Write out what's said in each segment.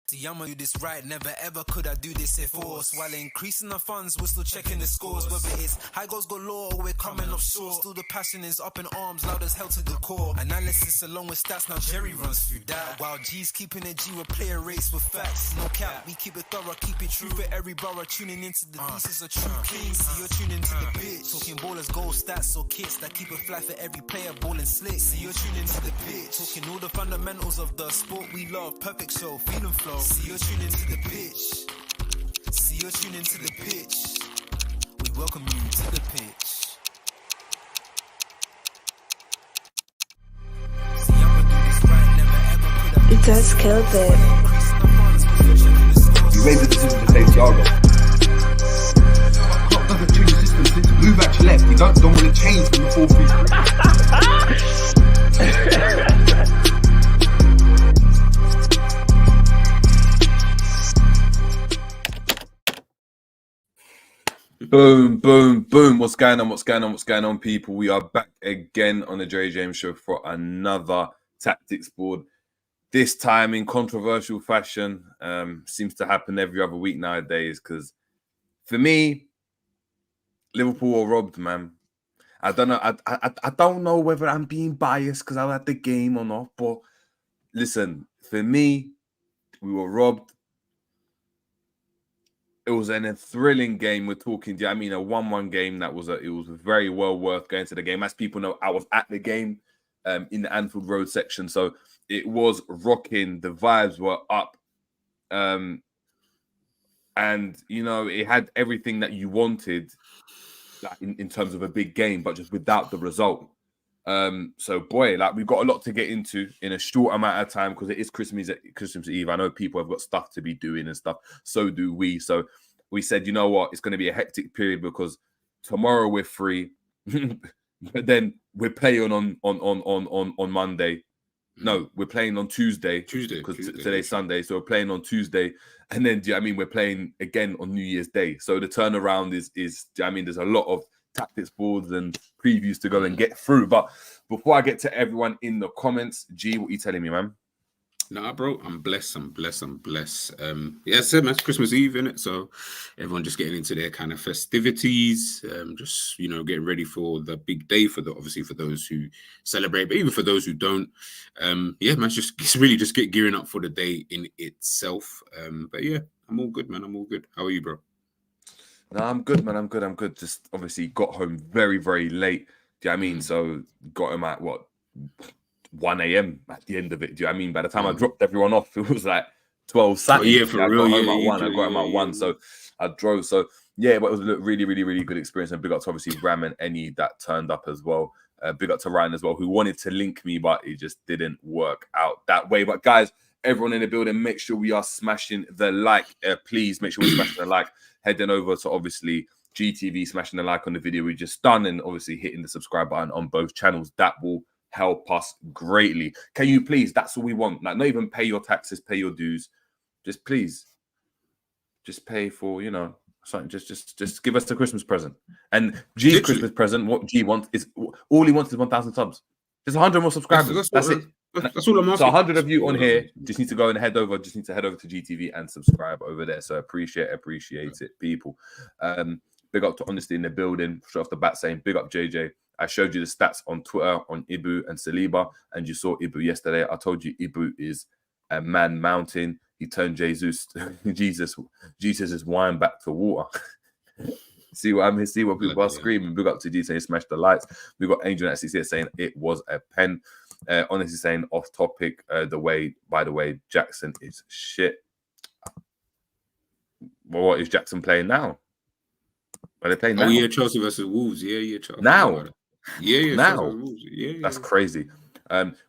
See, I'ma do this right, never ever could I do this if force. While increasing the funds, we're still checking the scores. Whether it's high goals galore or we're coming off short, still the passion is up in arms, loud as hell to the core. Analysis along with stats, now Jerry runs through that. While G's keeping it G, we'll play a race with facts. No cap, we keep it thorough, keep it true for every borough. Tuning into the pieces of true kings. See, you're tuning to the pitch. Talking ballers, goal stats or kits that keep it fly for every player, balling slick. See, you're tuning to the pitch. Talking all the fundamentals of the sport we love. Perfect show, feeling flow. See, you're tuning to the pitch. See, you're tuning to the pitch. We welcome you to the pitch. See, I'ma do this right, never ever could I. It does kill it. You made the decision to take Thiago. Klopp doesn't change the system since Luvac left. You don't want to change from the 4-3. Boom, boom, boom. What's going on, people? We are back again on the Jerry James Show for another tactics board. This time in controversial fashion. Seems to happen every other week nowadays because for me, Liverpool were robbed, man. I don't know. I don't know whether I'm being biased because I had the game or not, but listen, for me, we were robbed. It was a thrilling game. We're talking, a 1-1 game it was very well worth going to the game. As people know, I was at the game in the Anfield Road section, so it was rocking. The vibes were up, and it had everything that you wanted, like in terms of a big game, but just without the result. So boy, we've got a lot to get into in a short amount of time because it is Christmas Eve. I know people have got stuff to be doing and stuff. So do we. So we said, you know what, it's going to be a hectic period because tomorrow we're free, but then we're playing on Monday. No, we're playing on Tuesday because today's Sunday. So we're playing on Tuesday, and then we're playing again on New Year's Day. So the turnaround is there's a lot of tactics boards and previews to go and get through. But before I get to everyone in the comments, G, what are you telling me, man? Nah, bro, I'm blessed. Yeah, so man, it's Christmas Eve, innit? So everyone just getting into their kind of festivities, just getting ready for the big day for those who celebrate, but even for those who don't. Yeah, man, just really just get gearing up for the day in itself. But yeah, I'm all good, man. I'm all good. How are you, bro? No, I'm good, man. I'm good. Just obviously got home very, very late. Do you know what I mean? So got him at 1 a.m. at the end of it. Do you know what I mean? By the time I dropped everyone off, it was like 12 Saturday. Yeah, for real. I got home at 1. So I drove. So yeah, but it was a really, really, really good experience. And big up to obviously Ram and Any that turned up as well. Big up to Ryan as well, who wanted to link me, but it just didn't work out that way. But guys, everyone in the building, make sure we are smashing the like. Please make sure we're smashing the like. Heading over to obviously GTV, smashing the like on the video we just done, and obviously hitting the subscribe button on both channels. That will help us greatly. Can you please? That's all we want. Like, not even pay your taxes, pay your dues. Just please, just pay for something. Just give us a Christmas present. And G's Christmas present. What G wants is all he wants is 1,000 subs. Just 100 more subscribers. That's it. That's all I'm asking. So 100 of you on here just need to go and head over to GTV and subscribe over there. So appreciate it, people. Big up to Honesty in the building. Straight off the bat saying big up JJ. I showed you the stats on Twitter on Ibu and Saliba, and you saw Ibu yesterday. I told you Ibu is a man mountain. He turned Jesus' wine back to water. See what people are screaming. Big up to G saying smash the lights. We got Angel at 68 saying it was a pen. Honestly saying off topic, by the way, Jackson is shit. Well, what is Jackson playing now? Are they playing now? Oh yeah, Chelsea versus Wolves. Yeah, Chelsea. Now. Yeah. Now. Yeah. That's crazy.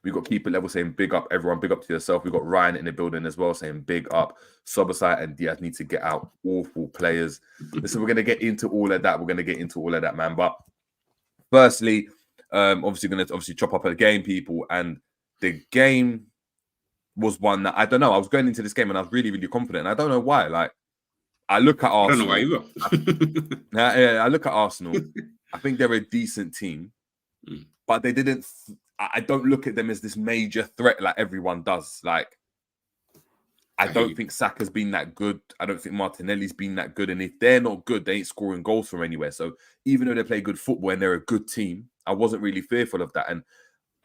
We got Keep It Level saying big up everyone, big up to yourself. We got Ryan in the building as well saying big up. Sobosai and Diaz need to get out. Awful players. Listen, we're gonna get into all of that. Man. But firstly, obviously going to chop up a game, people, and the game was one that I don't know. I was going into this game and I was really, really confident. And I don't know why. Like, I look at Arsenal. I don't know why either. I look at Arsenal. I think they're a decent team, but they didn't. I don't look at them as this major threat like everyone does. Like, I don't think Saka's been that good. I don't think Martinelli's been that good. And if they're not good, they ain't scoring goals from anywhere. So even though they play good football and they're a good team, I wasn't really fearful of that. And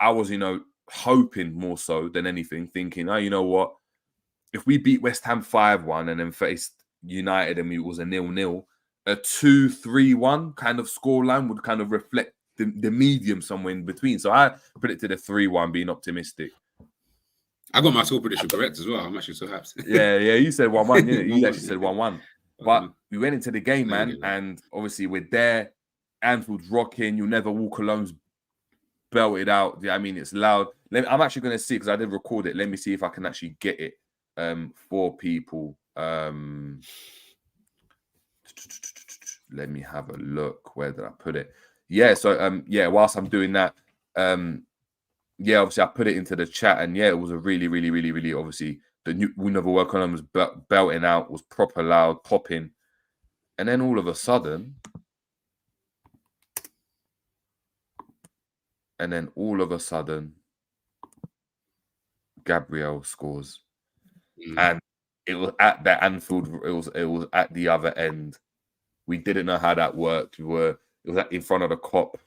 I was, hoping more so than anything, thinking, oh, you know what? If we beat West Ham 5-1 and then faced United and it was a 0-0, a 2-3-1 kind of scoreline would kind of reflect the medium somewhere in between. So I predicted a 3-1, being optimistic. I got my score prediction correct as well. I'm actually so happy. Yeah, you said 1-1, didn't you? You actually said 1-1. But we went into the game, man, and obviously we're there. Anfield's rocking. You'll never walk alone's belted out. Yeah, I mean, it's loud. I'm actually going to see, because I did record it. Let me see if I can actually get it for people. Let me have a look. Where did I put it? Yeah, so whilst I'm doing that, obviously I put it into the chat, and it was a really, really, really, really, obviously the new We'll Never Work On Them was belting out, was proper loud, popping, and then all of a sudden, Gabriel scores, and it was at the Anfield. It was at the other end. We didn't know how that worked. It was in front of the cop,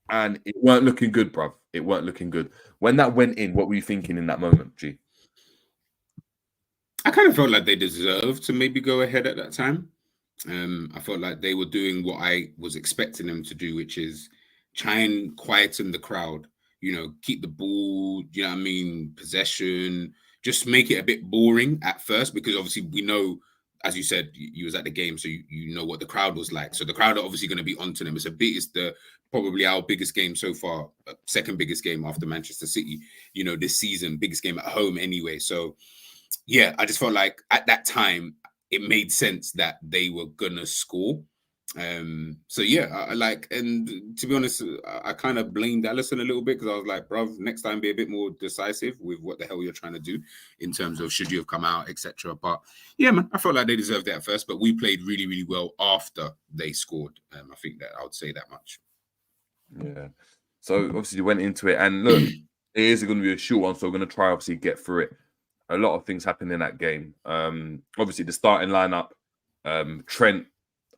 and it weren't looking good, bruv. It weren't looking good. When that went in, what were you thinking in that moment, G? I kind of felt like they deserved to maybe go ahead at that time. I felt like they were doing what I was expecting them to do, which is try and quieten the crowd, keep the ball, possession, just make it a bit boring at first, because obviously we know, as you said, you was at the game, so you know what the crowd was like. So the crowd are obviously going to be onto them. It's probably our biggest game so far, second biggest game after Manchester City, this season, biggest game at home anyway. So yeah, I just felt like at that time, it made sense that they were going to score. And to be honest, I kind of blamed Alisson a little bit, because I was like, bro, next time be a bit more decisive with what the hell you're trying to do in terms of should you have come out, etc. But yeah, man, I felt like they deserved it at first, but we played really, really well after they scored. I think that I would say that much. Yeah. So obviously you went into it, and look, it is going to be a short one, so we're going to try obviously get through it. A lot of things happened in that game. Obviously the starting lineup, Trent,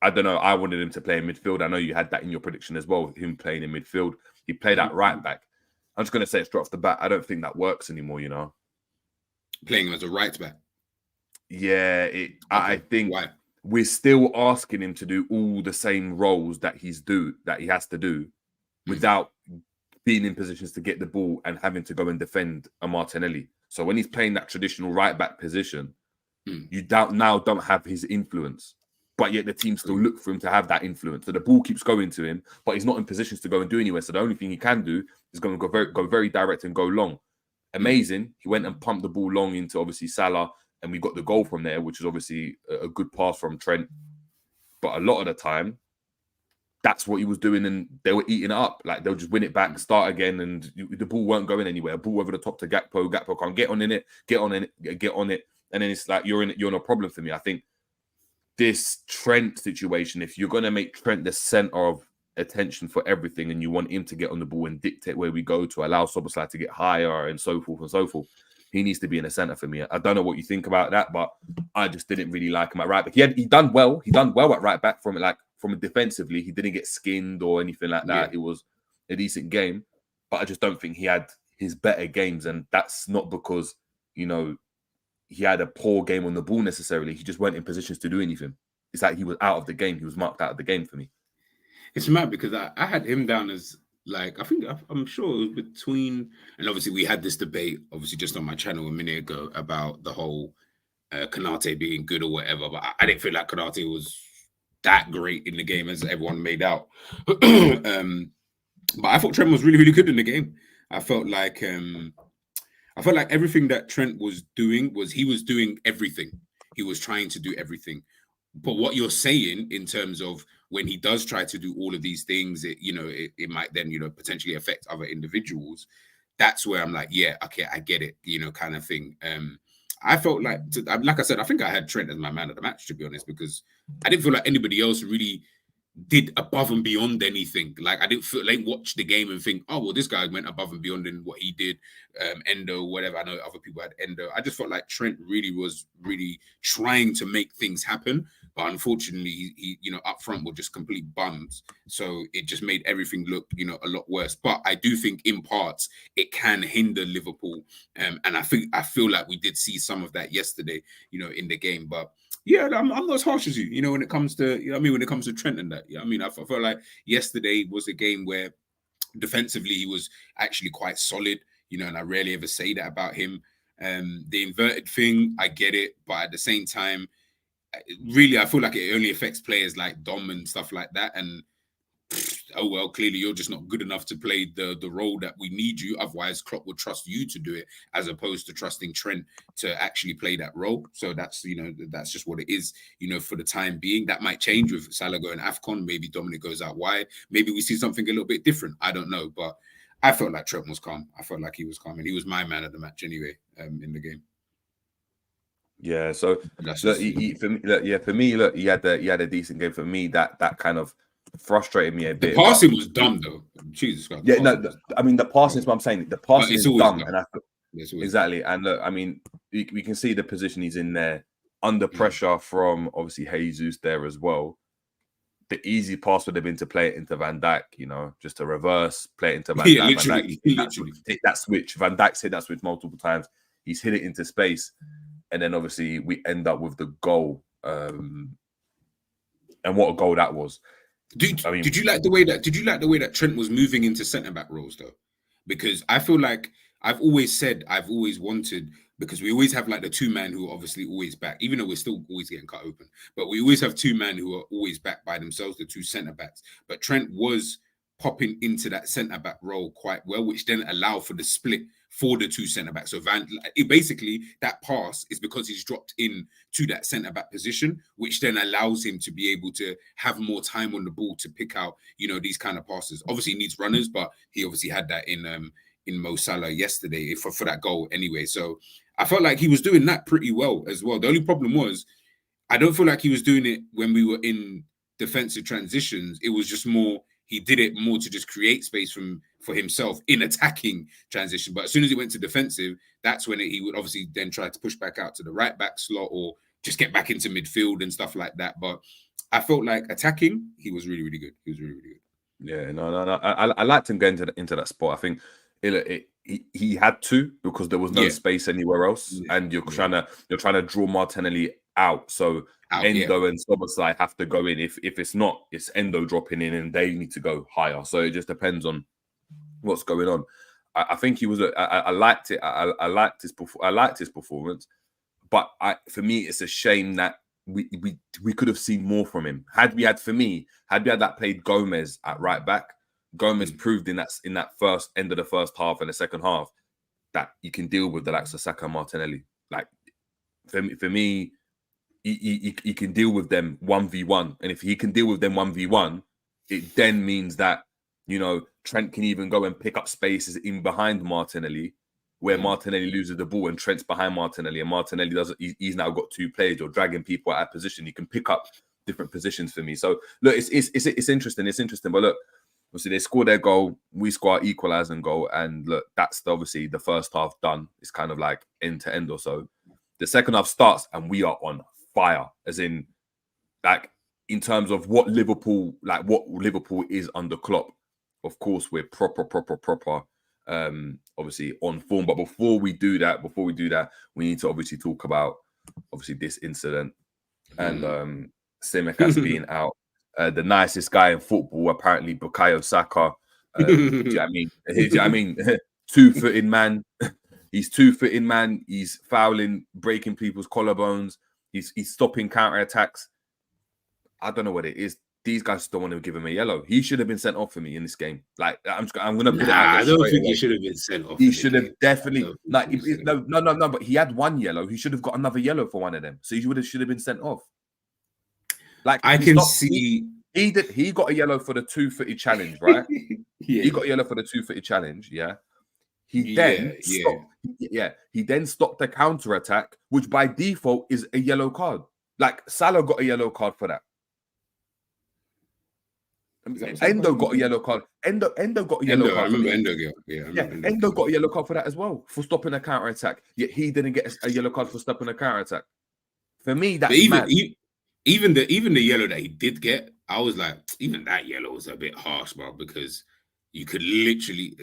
I don't know. I wanted him to play in midfield. I know you had that in your prediction as well, him playing in midfield. He played at right back. I'm just going to say it straight off the bat. I don't think that works anymore, Playing him as a right back? Yeah, I think we're still asking him to do all the same roles that he has to do without being in positions to get the ball and having to go and defend a Martinelli. So when he's playing that traditional right back position, you don't have his influence. But yet the team still look for him to have that influence. So the ball keeps going to him, but he's not in positions to go and do anywhere. So the only thing he can do is going to go very direct and go long. Amazing. He went and pumped the ball long into obviously Salah, and we got the goal from there, which is obviously a good pass from Trent. But a lot of the time, that's what he was doing, and they were eating it up. Like they'll just win it back, start again, and the ball weren't going anywhere. A ball over the top to Gakpo. Gakpo can't get on it, and then it's like you're in a problem for me. I think this Trent situation, if you're going to make Trent the center of attention for everything and you want him to get on the ball and dictate where we go to allow Szoboszlai to get higher and so forth, he needs to be in the center for me. I don't know what you think about that, but I just didn't really like him at right back. He done well at right back from defensively. He didn't get skinned or anything like that. Yeah. It was a decent game, but I just don't think he had his better games. And that's not because, he had a poor game on the ball necessarily. He just weren't in positions to do anything. It's like he was out of the game. He was marked out of the game for me. It's mad because I had him down as I'm sure it was between, and obviously we had this debate obviously just on my channel a minute ago about the whole Konate being good or whatever, but I didn't feel like Konate was that great in the game as everyone made out. But I thought Trent was really, really good in the game. I felt like everything that Trent was doing he was doing everything. He was trying to do everything. But what you're saying in terms of when he does try to do all of these things, it might then, potentially affect other individuals. That's where I'm like, yeah, okay, I get it, kind of thing. I felt like I said, I think I had Trent as my man of the match, to be honest, because I didn't feel like anybody else really did above and beyond anything. Like I didn't feel like watch the game and think, oh well, this guy went above and beyond in what he did. Endo, whatever. I know other people had Endo. I just felt like Trent was really trying to make things happen, but unfortunately, he up front were just complete bums. So it just made everything look a lot worse. But I do think in parts it can hinder Liverpool, and I feel like we did see some of that yesterday, in the game, but. Yeah, I'm not as harsh as you, when it comes to, when it comes to Trent and that. Yeah, I mean, I felt like yesterday was a game where defensively he was actually quite solid, and I rarely ever say that about him. The inverted thing, I get it, but at the same time, really, I feel like it only affects players like Dom and stuff like that. And oh well, clearly you're just not good enough to play the role that we need you. Otherwise, Klopp would trust you to do it, as opposed to trusting Trent to actually play that role. So that's that's just what it is. For the time being, that might change with Salah going AFCON. Maybe Dominic goes out wide. Maybe we see something a little bit different. I don't know, but I felt like Trent was calm. I felt like he was calm, and he was my man of the match anyway in the game. Yeah. So for me, look, he had a decent game. For me, that kind of frustrated me a bit. The passing was dumb, though. Jesus Christ. Yeah, no, I mean, the passing is what I'm saying. The passing is dumb. And exactly. And look, I mean, we can see the position he's in there under pressure from obviously Jesus there as well. The easy pass would have been to play it into Van Dijk, just to reverse, play it into Van Dijk. Literally. Hit that switch. Van Dijk's hit that switch multiple times. He's hit it into space. And then obviously we end up with the goal. And what a goal that was. Did you like the way that Trent was moving into centre back roles though? Because I feel like I've always wanted, because we always have like the two men who are obviously always back, even though we're still always getting cut open, but we always have two men who are always back by themselves, the two centre backs. But Trent was popping into that centre back role quite well, which then allowed for the split for the two centre backs. So basically that pass is because he's dropped in to that centre back position, which then allows him to be able to have more time on the ball to pick out, these kind of passes. Obviously he needs runners, but he obviously had that in Mo Salah yesterday for that goal anyway. So I felt like he was doing that pretty well as well. The only problem was I don't feel like he was doing it when we were in defensive transitions. It was just more, he did it more to just create space for himself in attacking transition. But as soon as he went to defensive, that's when he would obviously then try to push back out to the right back slot or just get back into midfield and stuff like that. But I felt like attacking, he was really, really good. He was really, really good. Yeah, no. I liked him getting into that spot. I think he had to, because there was no space anywhere else, and you're trying to draw Martinelli out. So Endo and Szoboszlai have to go in. If it's not, it's Endo dropping in, and they need to go higher. So it just depends on what's going on. I think he was. I liked it. I liked his performance, but for me, it's a shame that we could have seen more from him. Had we had that played Gomez at right back, Gomez proved in that first end of the first half and the second half that you can deal with the likes of Saka and Martinelli. Like for me, he can deal with them 1v1, and if he can deal with them 1v1, it then means that Trent can even go and pick up spaces in behind Martinelli, where Martinelli loses the ball and Trent's behind Martinelli, and Martinelli doesn't. He's now got two players or dragging people out of position. He can pick up different positions for me. So look, it's interesting. It's interesting. But look, obviously they score their goal, we score our equalising goal, and look, that's obviously the first half done. It's kind of like end to end or so. The second half starts and we are on fire, as in, like, in terms of what Liverpool is under Klopp. Of course, we're proper, obviously on form. But before we do that, we need to obviously talk about this incident and Tsimikas being out. The nicest guy in football, apparently, Bukayo Saka. Do you know what I mean? 2-footed man. He's 2-footed man. He's fouling, breaking people's collarbones. He's stopping counter-attacks. I don't know what it is. These guys don't want to give him a yellow. He should have been sent off for me in this game. Like, I'm going to put it out. I don't think he should have been sent off. He should have definitely. No. But he had one yellow. He should have got another yellow for one of them. So he should have been sent off. Like, I can see he got a yellow for the 2-footed challenge, right? He got a yellow for the 2-footed challenge. Yeah. He then stopped the counter attack, which by default is a yellow card. Like, Salah got a yellow card for that. Endo got a yellow card. Endo got a yellow Endo, I card. remember Endo. Yeah, I remember Endo. Endo got a yellow card for that as well, for stopping a counter attack. Yet he didn't get a yellow card for stopping a counter attack. For me, that's mad. Even the yellow that he did get, I was like, even that yellow was a bit harsh, bro, because you could literally,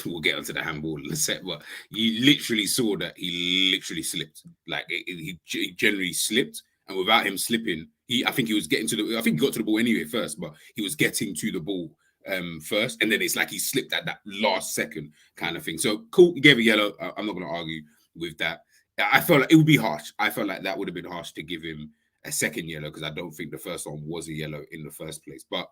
we'll get onto the handball in a sec, but you literally saw that he literally slipped. Like he generally slipped, and without him slipping, I think he got to the ball anyway first, but he was getting to the ball first, and then it's like he slipped at that last second kind of thing. So cool, he gave a yellow. I'm not going to argue with that. I felt like it would be harsh. I felt like that would have been harsh to give him a second yellow, because I don't think the first one was a yellow in the first place. But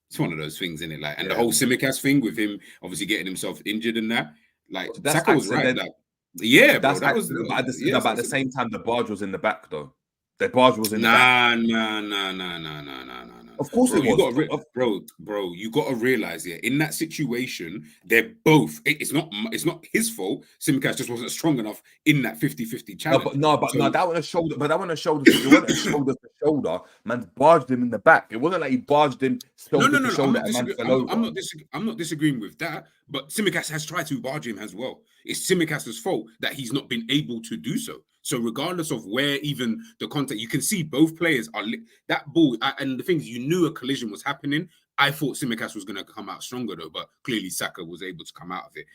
it's one of those things, isn't it? Like, and the whole Tsimikas thing with him obviously getting himself injured and that, like, Saka was right. Like, yeah, bro, that was. But at the same time, the barge was in the back, though. The barge was in the back. Nah. Of course, bro, it was. Bro, you got to realize, in that situation, they're both. It's not his fault. Tsimikas just wasn't strong enough in that 50-50 challenge. That wasn't a shoulder. But that wasn't a shoulder. It wasn't a shoulder to shoulder. Man barged him in the back. It wasn't like he barged him shoulder to shoulder. I'm not disagreeing with that. But Tsimikas has tried to barge him as well. It's Tsimikas' fault that he's not been able to do so. So regardless of where even the contact, you can see both players are that ball. And the things, you knew a collision was happening. I thought Tsimikas was going to come out stronger though, but clearly Saka was able to come out of it.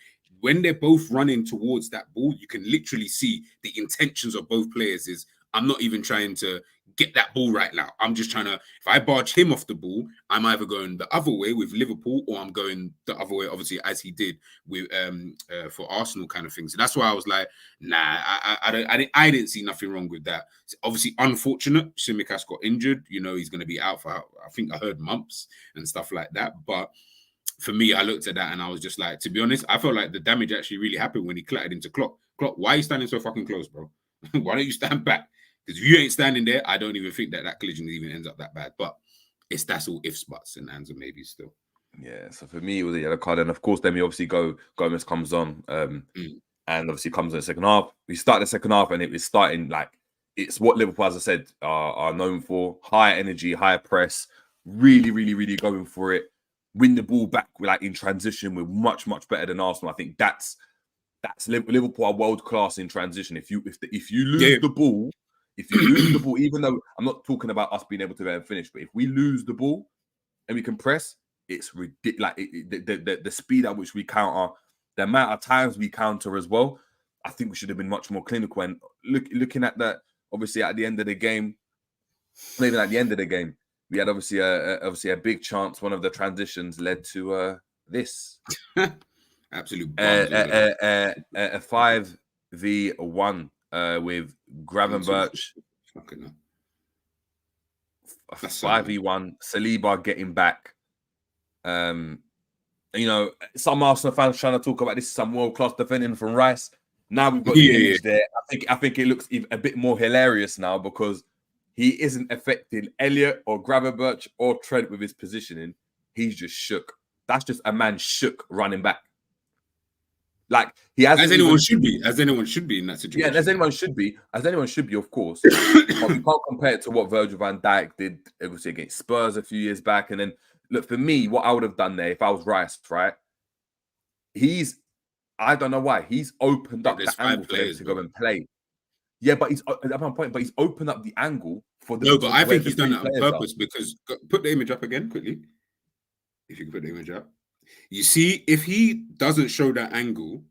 When they're both running towards that ball, you can literally see the intentions of both players is, I'm not even trying to get that ball right now. I'm just trying to, if I barge him off the ball, I'm either going the other way with Liverpool, or I'm going the other way, obviously, as he did with for Arsenal kind of things. So that's why I was like, nah, I didn't see nothing wrong with that. It's obviously unfortunate. Tsimikas got injured. He's going to be out for, I think I heard, months and stuff like that. But for me, I looked at that and I was just like, to be honest, I felt like the damage actually really happened when he clattered into Klopp. Klopp, why are you standing so fucking close, bro? Why don't you stand back? Because if you ain't standing there, I don't even think that collision even ends up that bad. But that's all ifs, buts, and ands and maybe still. Yeah, so for me, it was a yellow card. And of course, then we obviously Gomez comes on and obviously comes in the second half. We start the second half and it was starting like, it's what Liverpool, as I said, are known for. High energy, high press, really, really, really going for it. Win the ball back like in transition. We're much, much better than Arsenal. I think that's Liverpool are world class in transition. If you lose the ball, even though I'm not talking about us being able to go and finish, but if we lose the ball and we can press, it's ridiculous. Like the speed at which we counter, the amount of times we counter as well. I think we should have been much more clinical. And looking at that, obviously at the end of the game, not even at the end of the game, we had obviously a big chance. One of the transitions led to this. Absolute a 5v1 with Gravenberch. 5v1. Saliba getting back. Some Arsenal fans trying to talk about this, some world-class defending from Rice. Now we've got the image there. I think it looks a bit more hilarious now because he isn't affecting Elliott or Gravenberch or Trent with his positioning. He's just shook. That's just a man shook running back. Like he has, as anyone should be in that situation. Yeah, as anyone should be, of course. But we can't compare it to what Virgil van Dijk did, obviously against Spurs a few years back. And then look, for me, what I would have done there if I was Rice, right? I don't know why he's opened up the angle for him to go and play. Yeah, but he's at my point. But he's opened up the angle for the. No, but I think he's done that on purpose because put the image up again quickly. If you can put the image up. You see, if he doesn't show that angle,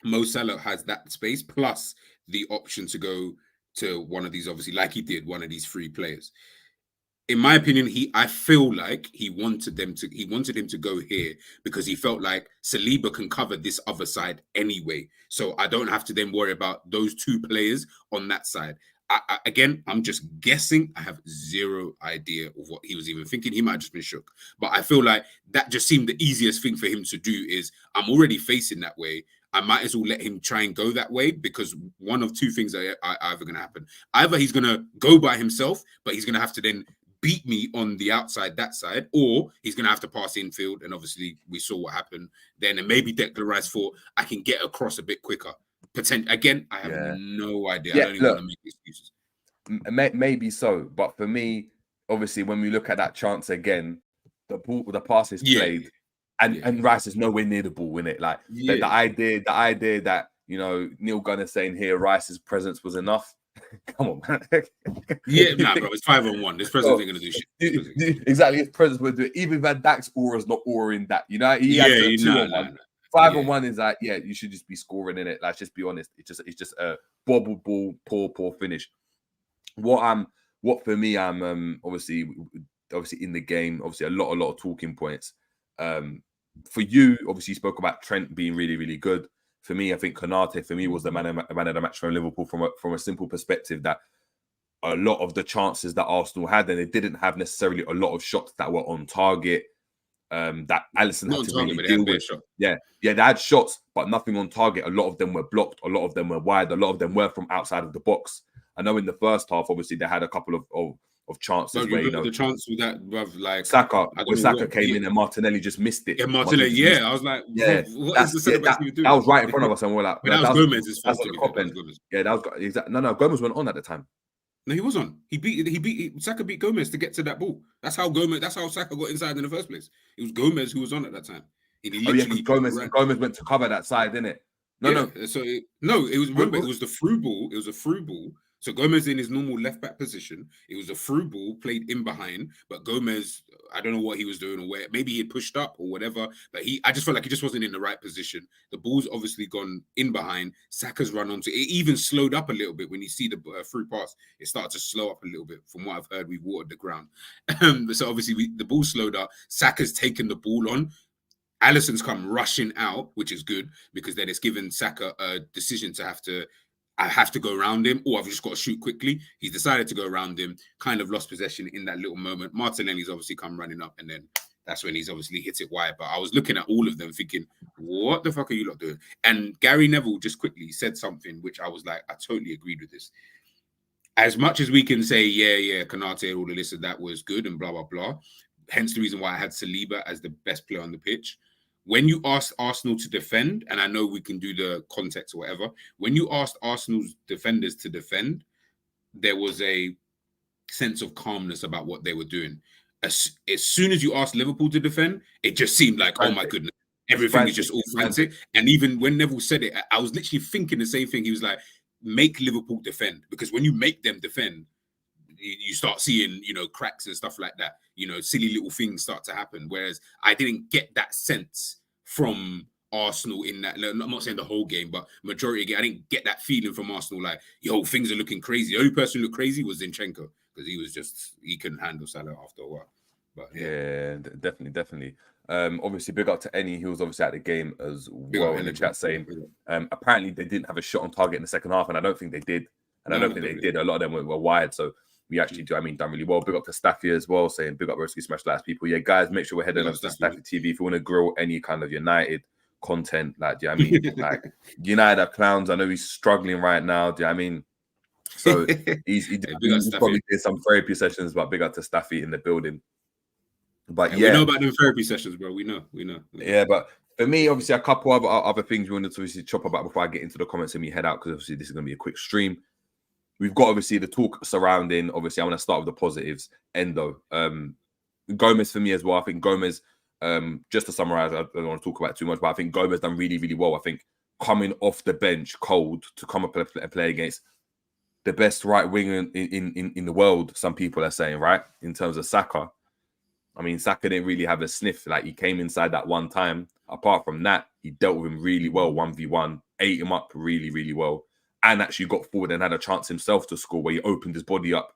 Mo Salah has that space plus the option to go to one of these, obviously, like he did, one of these three players. In my opinion, I feel like he wanted him to go here because he felt like Saliba can cover this other side anyway. So I don't have to then worry about those two players on that side. Again, I'm just guessing. I have zero idea of what he was even thinking. He might have just been shook. But I feel like that just seemed the easiest thing for him to do is, I'm already facing that way. I might as well let him try and go that way because one of two things are either going to happen. Either he's going to go by himself, but he's going to have to then beat me on the outside, that side, or he's going to have to pass infield. And obviously, we saw what happened then. And maybe Declan Rice thought, I can get across a bit quicker. Again, I have no idea. I don't even want to make excuses. Maybe so, but for me, obviously, when we look at that chance again, the pass is played, and Rice is nowhere near the ball, innit? Like the idea that Neil Gunn is saying here Rice's presence was enough. Come on, man. Bro, it's 5-on-1. This presence ain't gonna do shit. Exactly, his presence would do it. Even Van Dijk's aura is not aura-ing that. He had the 2-on-1. 5-on-1 is like, you should just be scoring in it. Let's just be honest. It's just a bobbled ball, poor finish. What for me, I'm obviously in the game. Obviously, a lot of talking points. For you, obviously, you spoke about Trent being really, really good. For me, I think Konate, for me, was the man of the match from Liverpool from a simple perspective that a lot of the chances that Arsenal had, and they didn't have necessarily a lot of shots that were on target, that Alisson had to really deal with. Yeah, they had shots, but nothing on target. A lot of them were blocked. A lot of them were wide. A lot of them were from outside of the box. I know in the first half, obviously, they had a couple of chances where the chance with that, bruv, like Saka came in and Martinelli just missed it. Yeah, Martinelli. I was like, what is the centre back doing? That was right in front of us, and we're like, that was Gomez's fault. Yeah, that was exactly. No, Gomez went on at the time. No, he was on. Saka beat Gomez to get to that ball. That's how Saka got inside in the first place. It was Gomez who was on at that time. Gomez went to cover that side, didn't it? It was the through ball. It was a through ball. So Gomez in his normal left back position. It was a through ball played in behind, but Gomez, I don't know what he was doing or where. Maybe he had pushed up or whatever. But I just felt like he just wasn't in the right position. The ball's obviously gone in behind. Saka's run onto it. Even slowed up a little bit when you see the through pass. It started to slow up a little bit. From what I've heard, we watered the ground. So obviously the ball slowed up. Saka's taken the ball on. Alisson's come rushing out, which is good because then it's given Saka a decision to I have to go around him, or I've just got to shoot quickly. He's decided to go around him, kind of lost possession in that little moment. Martinelli's obviously come running up, and then that's when he's obviously hit it wide. But I was looking at all of them thinking, what the fuck are you lot doing? And Gary Neville just quickly said something, which I was like, I totally agreed with this. As much as we can say, Konate, all of this and that was good and blah, blah, blah. Hence the reason why I had Saliba as the best player on the pitch. When you asked Arsenal to defend, and I know we can do the context or whatever, when you asked Arsenal's defenders to defend, there was a sense of calmness about what they were doing. As soon as you asked Liverpool to defend, it just seemed like, oh my goodness, everything is just all frantic. And even when Neville said it, I was literally thinking the same thing. He was like, make Liverpool defend. Because when you make them defend, you start seeing, cracks and stuff like that. Silly little things start to happen. Whereas I didn't get that sense from Arsenal in that. I'm not saying the whole game, but majority of the game, I didn't get that feeling from Arsenal like, things are looking crazy. The only person who looked crazy was Zinchenko because he couldn't handle Salah after a while. But yeah, definitely. Obviously, big up to Eni. He was obviously at the game as well in the chat saying, apparently they didn't have a shot on target in the second half, and I don't think they did. And I don't think they did. A lot of them were wide, so we actually done really well. Big up to Staffy as well, saying big up Roski Smash Last people. Yeah, guys, make sure we're heading over to Staffy TV if you want to grill any kind of United content. Like, do you know what I mean? Like, United are clowns. I know he's struggling right now. Do you know what I mean? So he's probably did some therapy sessions, but big up to Staffy in the building. But we know about them therapy sessions, bro. We know. Yeah, but for me, obviously, a couple of other things we wanted to obviously chop about before I get into the comments and we head out, because obviously this is going to be a quick stream. We've got obviously the talk surrounding. Obviously, I want to start with the positives. Endo, Gomez for me as well. I think Gomez, just to summarize, I don't want to talk about it too much, but I think Gomez done really, really well. I think coming off the bench cold to come up and play against the best right winger in the world, some people are saying, right? In terms of Saka. I mean, Saka didn't really have a sniff. Like, he came inside that one time. Apart from that, he dealt with him really well, 1v1, ate him up really, really well. And actually got forward and had a chance himself to score where he opened his body up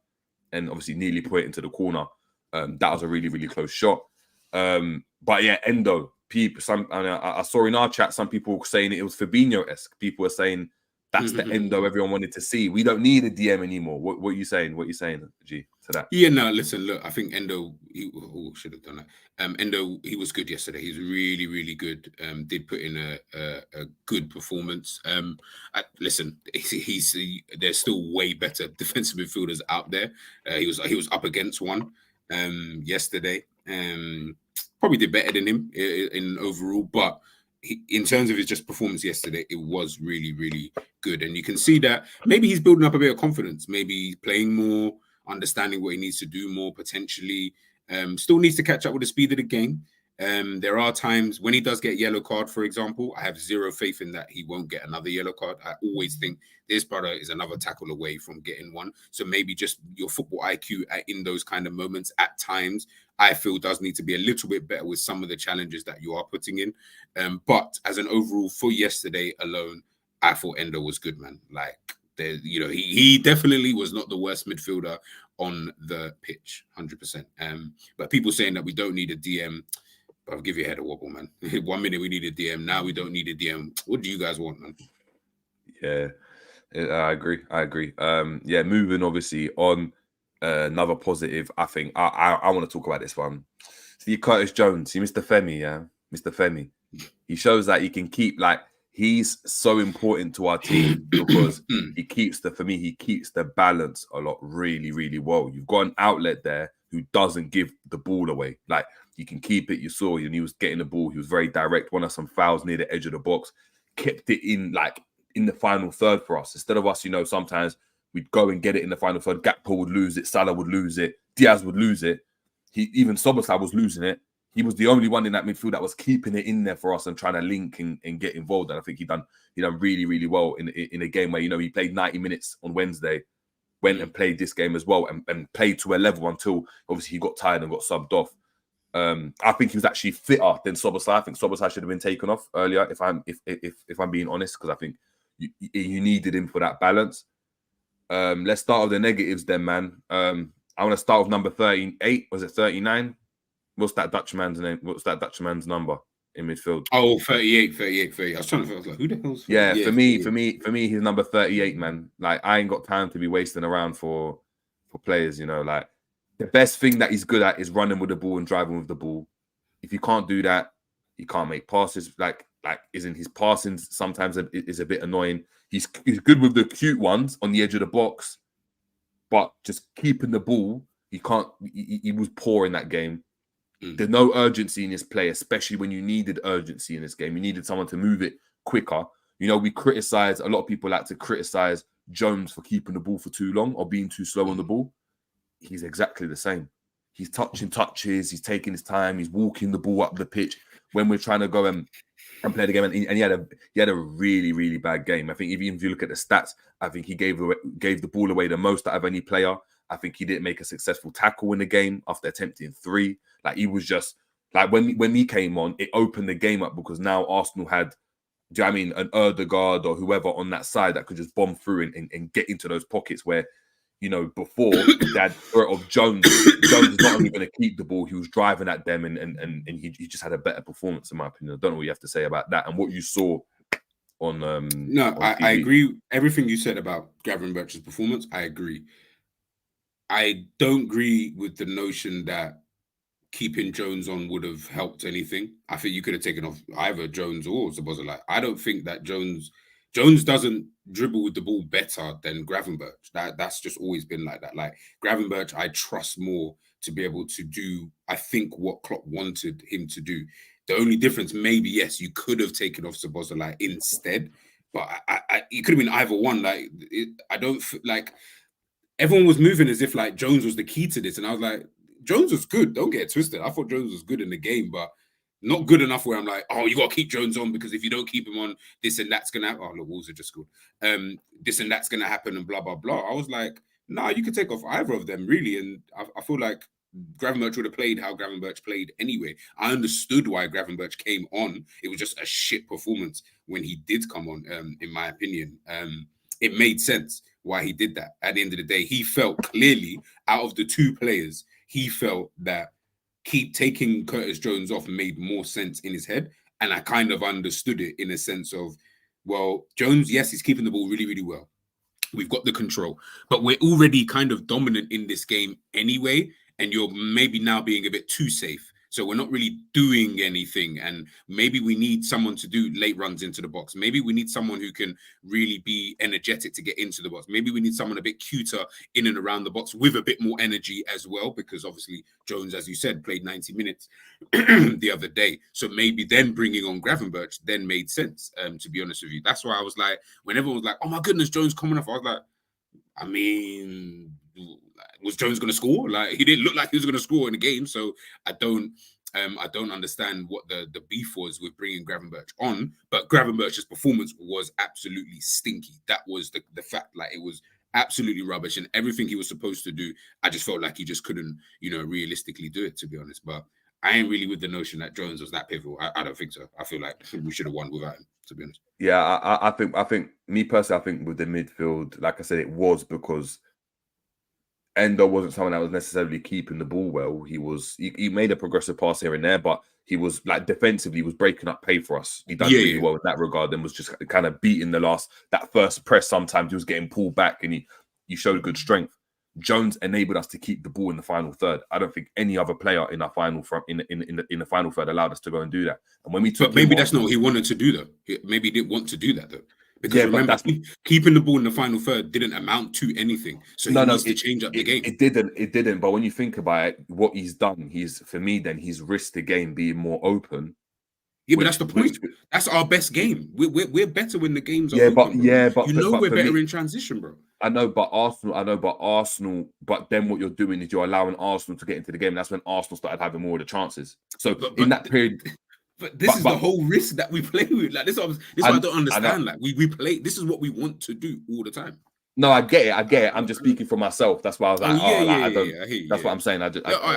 and obviously nearly put it into the corner. That was a really, really close shot. But yeah, Endo, I saw in our chat some people saying it was Fabinho-esque. People were saying that's the Endo everyone wanted to see. We don't need a DM anymore. What are you saying? What are you saying, G, to that? Yeah, no, listen, look, I think Endo, he should have done that. Endo, he was good yesterday. He was really, really good. Did put in a good performance. Listen, there's still way better defensive midfielders out there. He was up against one yesterday. Probably did better than him in overall, but in terms of his just performance yesterday, it was really, really good. And you can see that maybe he's building up a bit of confidence. Maybe he's playing more, understanding what he needs to do more potentially. Still needs to catch up with the speed of the game. There are times when he does get yellow card, for example, I have zero faith in that he won't get another yellow card. I always think this brother is another tackle away from getting one. So maybe just your football IQ in those kind of moments at times, I feel does need to be a little bit better with some of the challenges that you are putting in. But as an overall for yesterday alone, I thought Endo was good, man. Like, he definitely was not the worst midfielder on the pitch, 100%. But people saying that we don't need a DM, but I'll give your head a wobble, man. 1 minute we need a DM, now we don't need a DM. What do you guys want, man? Yeah, I agree. Yeah, moving obviously on. Another positive, I think. I want to talk about this one. See, Curtis Jones, Mr. Femi, yeah, Mr. Femi. He shows that he can keep, like, he's so important to our team because he keeps the balance a lot really, really well. You've got an outlet there who doesn't give the ball away. Like, he can keep it. You saw when he was getting the ball, he was very direct. Won us some fouls near the edge of the box, kept it in the final third for us. Instead of us, sometimes we'd go and get it in the final third. Gakpo would lose it, Salah would lose it, Diaz would lose it. Even Szoboszlai was losing it. He was the only one in that midfield that was keeping it in there for us and trying to link and get involved. And I think he done really, really well in a game where, he played 90 minutes on Wednesday, went and played this game as well and played to a level until obviously he got tired and got subbed off. I think he was actually fitter than Szoboszlai. I think Szoboszlai should have been taken off earlier, if I'm being honest, because I think you needed him for that balance. Let's start with the negatives then, man. I want to start with number 38. Was it 39? What's that Dutch man's name? What's that Dutch man's number in midfield? Oh, 38. I was trying to think, I was like, who the hell's 38? Yeah, for me, he's number 38, man. Like, I ain't got time to be wasting around for players, Like, the best thing that he's good at is running with the ball and driving with the ball. If you can't do that, you can't make passes. Like isn't his passing sometimes is a bit annoying. He's good with the cute ones on the edge of the box, but just keeping the ball, he can't. He was poor in that game. There's no urgency in his play, especially when you needed urgency in this game. You needed someone to move it quicker. We criticize, a lot of people like to criticize Jones for keeping the ball for too long or being too slow on the ball. He's exactly the same. He's touching touches, he's taking his time, he's walking the ball up the pitch when we're trying to go and play the game. And he had a really, really bad game. I think even if you look at the stats, I think he gave the ball away the most out of any player. I think he didn't make a successful tackle in the game after attempting 3. Like, he was just like, when he came on, it opened the game up because now Arsenal had, do you know what I mean, an Ødegaard or whoever on that side that could just bomb through and get into those pockets where, before they had threat of Jones. Jones was not only going to keep the ball, he was driving at them and he just had a better performance, in my opinion. I don't know what you have to say about that and what you saw on No, on I agree. Everything you said about Gravenberch's performance, I agree. I don't agree with the notion that keeping Jones on would have helped anything. I think you could have taken off either Jones or Szoboszlai. I don't think that Jones doesn't dribble with the ball better than Gravenberch. That's just always been like that. Like, Gravenberch, I trust more to be able to do, I think, what Klopp wanted him to do. The only difference, maybe, yes, you could have taken off Szoboszlai instead, but it could have been either one. I don't like. Everyone was moving as if like Jones was the key to this, and I was like, Jones was good. Don't get it twisted. I thought Jones was good in the game, but not good enough where I'm like, oh, you got to keep Jones on because if you don't keep him on, this and that's going to happen. Oh, look, Wolves are just good. This and that's going to happen and blah, blah, blah. I was like, nah, you could take off either of them, really. And I feel like Gravenberch would have played how Gravenberch played anyway. I understood why Gravenberch came on. It was just a shit performance when he did come on, in my opinion. It made sense why he did that. At the end of the day, he felt clearly, out of the two players, he felt that keep taking Curtis Jones off made more sense in his head. And I kind of understood it in a sense of, well, Jones, yes, he's keeping the ball really, really well. We've got the control, but we're already kind of dominant in this game anyway. And you're maybe now being a bit too safe. So we're not really doing anything. And maybe we need someone to do late runs into the box. Maybe we need someone who can really be energetic to get into the box. Maybe we need someone a bit cuter in and around the box with a bit more energy as well, because obviously Jones, as you said, played 90 minutes the other day. So maybe then bringing on Gravenberch then made sense, to be honest with you. That's why I was like, when everyone was like, oh my goodness, Jones coming off, I was like, I mean, was Jones going to score? Like, he didn't look like he was going to score in the game. So I don't understand what the beef was with bringing Gravenberch on. But Gravenberch's performance was absolutely stinky. That was the fact. Like, it was absolutely rubbish, and everything he was supposed to do, I just felt like he just couldn't, realistically do it, to be honest. But I ain't really with the notion that Jones was that pivotal. I don't think so. I feel like we should have won without him, to be honest. Yeah, I think me personally, I think with the midfield, like I said, it was because Endo wasn't someone that was necessarily keeping the ball well. He made a progressive pass here and there, but he was like defensively, he was breaking up play for us. He done really well in that regard, and was just kind of beating that first press. Sometimes he was getting pulled back, and he showed good strength. Jones enabled us to keep the ball in the final third. I don't think any other player in our final in the final third allowed us to go and do that. And when we took, but maybe that's not what he wanted to do, though. Maybe he didn't want to do that, though. Because remember, keeping the ball in the final third didn't amount to anything. So he needs to change up the game. It didn't. But when you think about it, what he's done, he's risked the game being more open. Yeah, but that's the point. That's our best game. We're better when the games are open. But we're better in transition, bro. I know, but Arsenal. But then what you're doing is you're allowing Arsenal to get into the game. And that's when Arsenal started having more of the chances. So in that period. But this is the whole risk that we play with. Like, this is what I don't understand. Like, we play. This is what we want to do all the time. No, I get it. I'm just speaking for myself. That's why I was like, I hear you, that's what I'm saying. I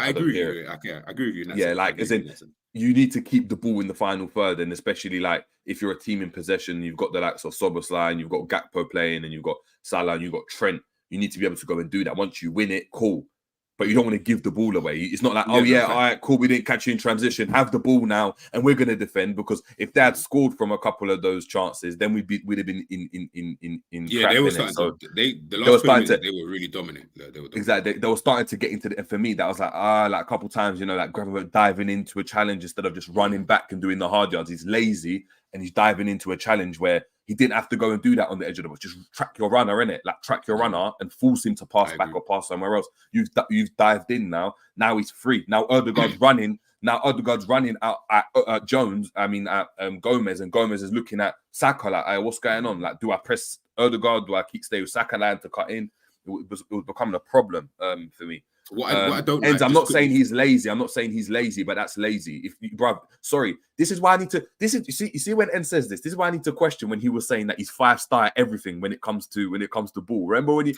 agree with you. I agree with you. Yeah, like, as in, you need to keep the ball in the final third, and especially like if you're a team in possession, you've got the likes of Szoboszlai, and you've got Gakpo playing, and you've got Salah, and you've got Trent. You need to be able to go and do that. Once you win it, cool. But you don't want to give the ball away. It's not like, all right, cool, we didn't catch you in transition. Have the ball now, and we're going to defend. Because if they had scored from a couple of those chances, then we'd have been in. Yeah, they were starting. So they were really dominant. Exactly, they were starting to get into it. And for me, that was like a couple times, like Gravenberch diving into a challenge instead of just running back and doing the hard yards. He's lazy and he's diving into a challenge where he didn't have to go and do that on the edge of the box. Just track your runner, innit? Like, track your runner and force him to pass back or pass somewhere else. You've dived in now. Now he's free. Now Ødegaard's running. Now Ødegaard's running out at Jones. I mean, at Gomez. And Gomez is looking at Saka like, hey, what's going on? Like, do I press Ødegaard? Do I stay with Saka line to cut in? It was becoming a problem for me. What I don't like, I'm not saying he's lazy. I'm not saying he's lazy, but that's lazy. This is why I need to. You see when N says this. This is why I need to question when he was saying that he's 5-star at everything when it comes to ball. Remember when he?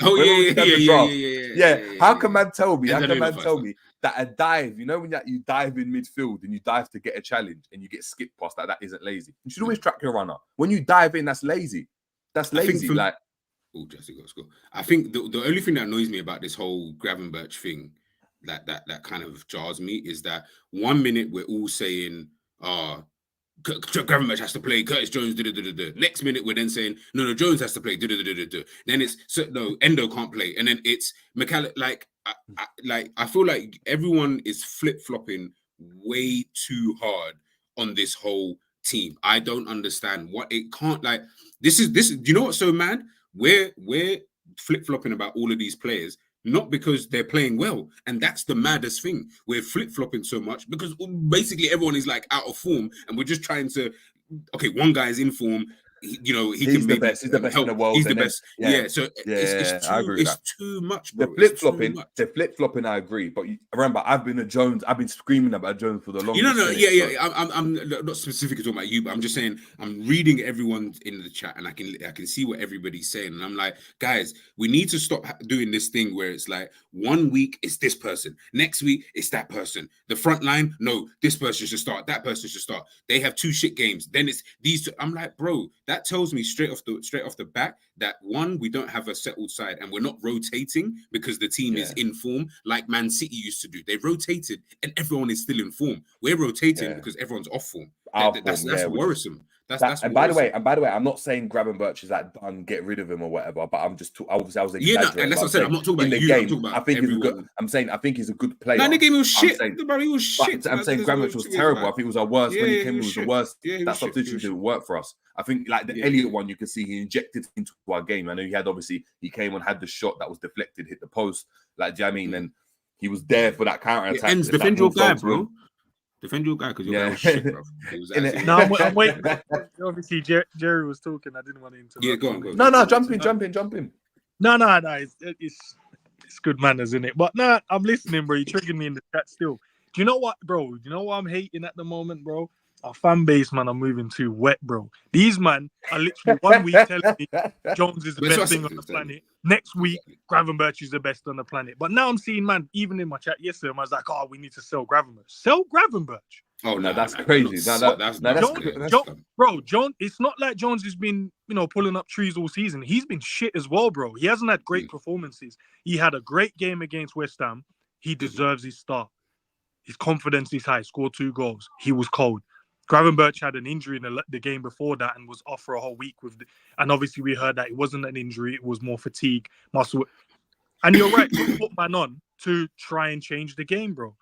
Yeah. How can man tell me? How can man tell me that a dive? You know when you dive in midfield and you dive to get a challenge and you get skipped past that isn't lazy. You should always track your runner. When you dive in, that's lazy. That's lazy. Like. Oh, Jesse got to score. I think the only thing that annoys me about this whole Gravenberch thing, that kind of jars me, is that 1 minute we're all saying, Gravenberch has to play, Curtis Jones, Next minute we're then saying, no, Jones has to play, Then it's, Endo can't play. And then it's McCallum, I feel like everyone is flip-flopping way too hard on this whole team. I don't understand what it can't, like, this is, you know what's so mad? We're flip-flopping about all of these players, not because they're playing well. And that's the maddest thing. We're flip-flopping so much because basically everyone is like out of form and we're just trying to, one guy is in form. He's the best in the world. He's the best. It's too much, bro. The flip-flopping, I agree. But remember, I've been screaming about Jones for the longest. I'm not specifically talking about you, but I'm just saying I'm reading everyone in the chat and I can see what everybody's saying. And I'm like, guys, we need to stop doing this thing where it's like 1 week it's this person, next week it's that person. The front line, no, this person should start, that person should start. They have 2 shit games. Then it's these two. I'm like, bro. That tells me straight off the bat that one, we don't have a settled side and we're not rotating because the team is in form like Man City used to do. They rotated and everyone is still in form. We're rotating because everyone's off form. That's worrisome. That's by the way, I'm not saying Gravenberch is that done, get rid of him or whatever. But I'm just obviously I was exaggerating. And that's what I said. I'm not talking about you. I'm talking about everyone. I think he's a good player. No, the game was shit. He was shit. I'm saying Gravenberch was terrible. I think it was our worst. When he came, it was the worst. That substitution didn't work for us. I think like the Elliott one, you can see he injected into our game. I know he came and had the shot that was deflected, hit the post. Like, do you know what I mean? And he was there for that counter attack. And defend your guy, bro. Defend your guy because your guy was shit, bro. I'm waiting. Obviously, Jerry was talking. I didn't want to interrupt. Yeah, go on. No, jump in. No. It's good manners, isn't it? But nah, I'm listening, bro. You triggered me in the chat still. Do you know what, bro? Do you know what I'm hating at the moment, bro? Our fan base, man, are moving too wet, bro. These man are literally 1 week telling me Jones is the best thing on the planet. Next week, Gravenberch is the best on the planet. But now I'm seeing, man, even in my chat yesterday, I was like, oh, we need to sell Gravenberch. Sell Gravenberch? Oh, no, that's crazy. Bro, Jones, it's not like Jones has been, pulling up trees all season. He's been shit as well, bro. He hasn't had great performances. He had a great game against West Ham. He deserves his start. His confidence is high. Scored 2 goals. He was cold. Gravenberch had an injury in the game before that and was off for a whole week and obviously we heard that it wasn't an injury, it was more fatigue, muscle. And you're right, you put man on to try and change the game, bro.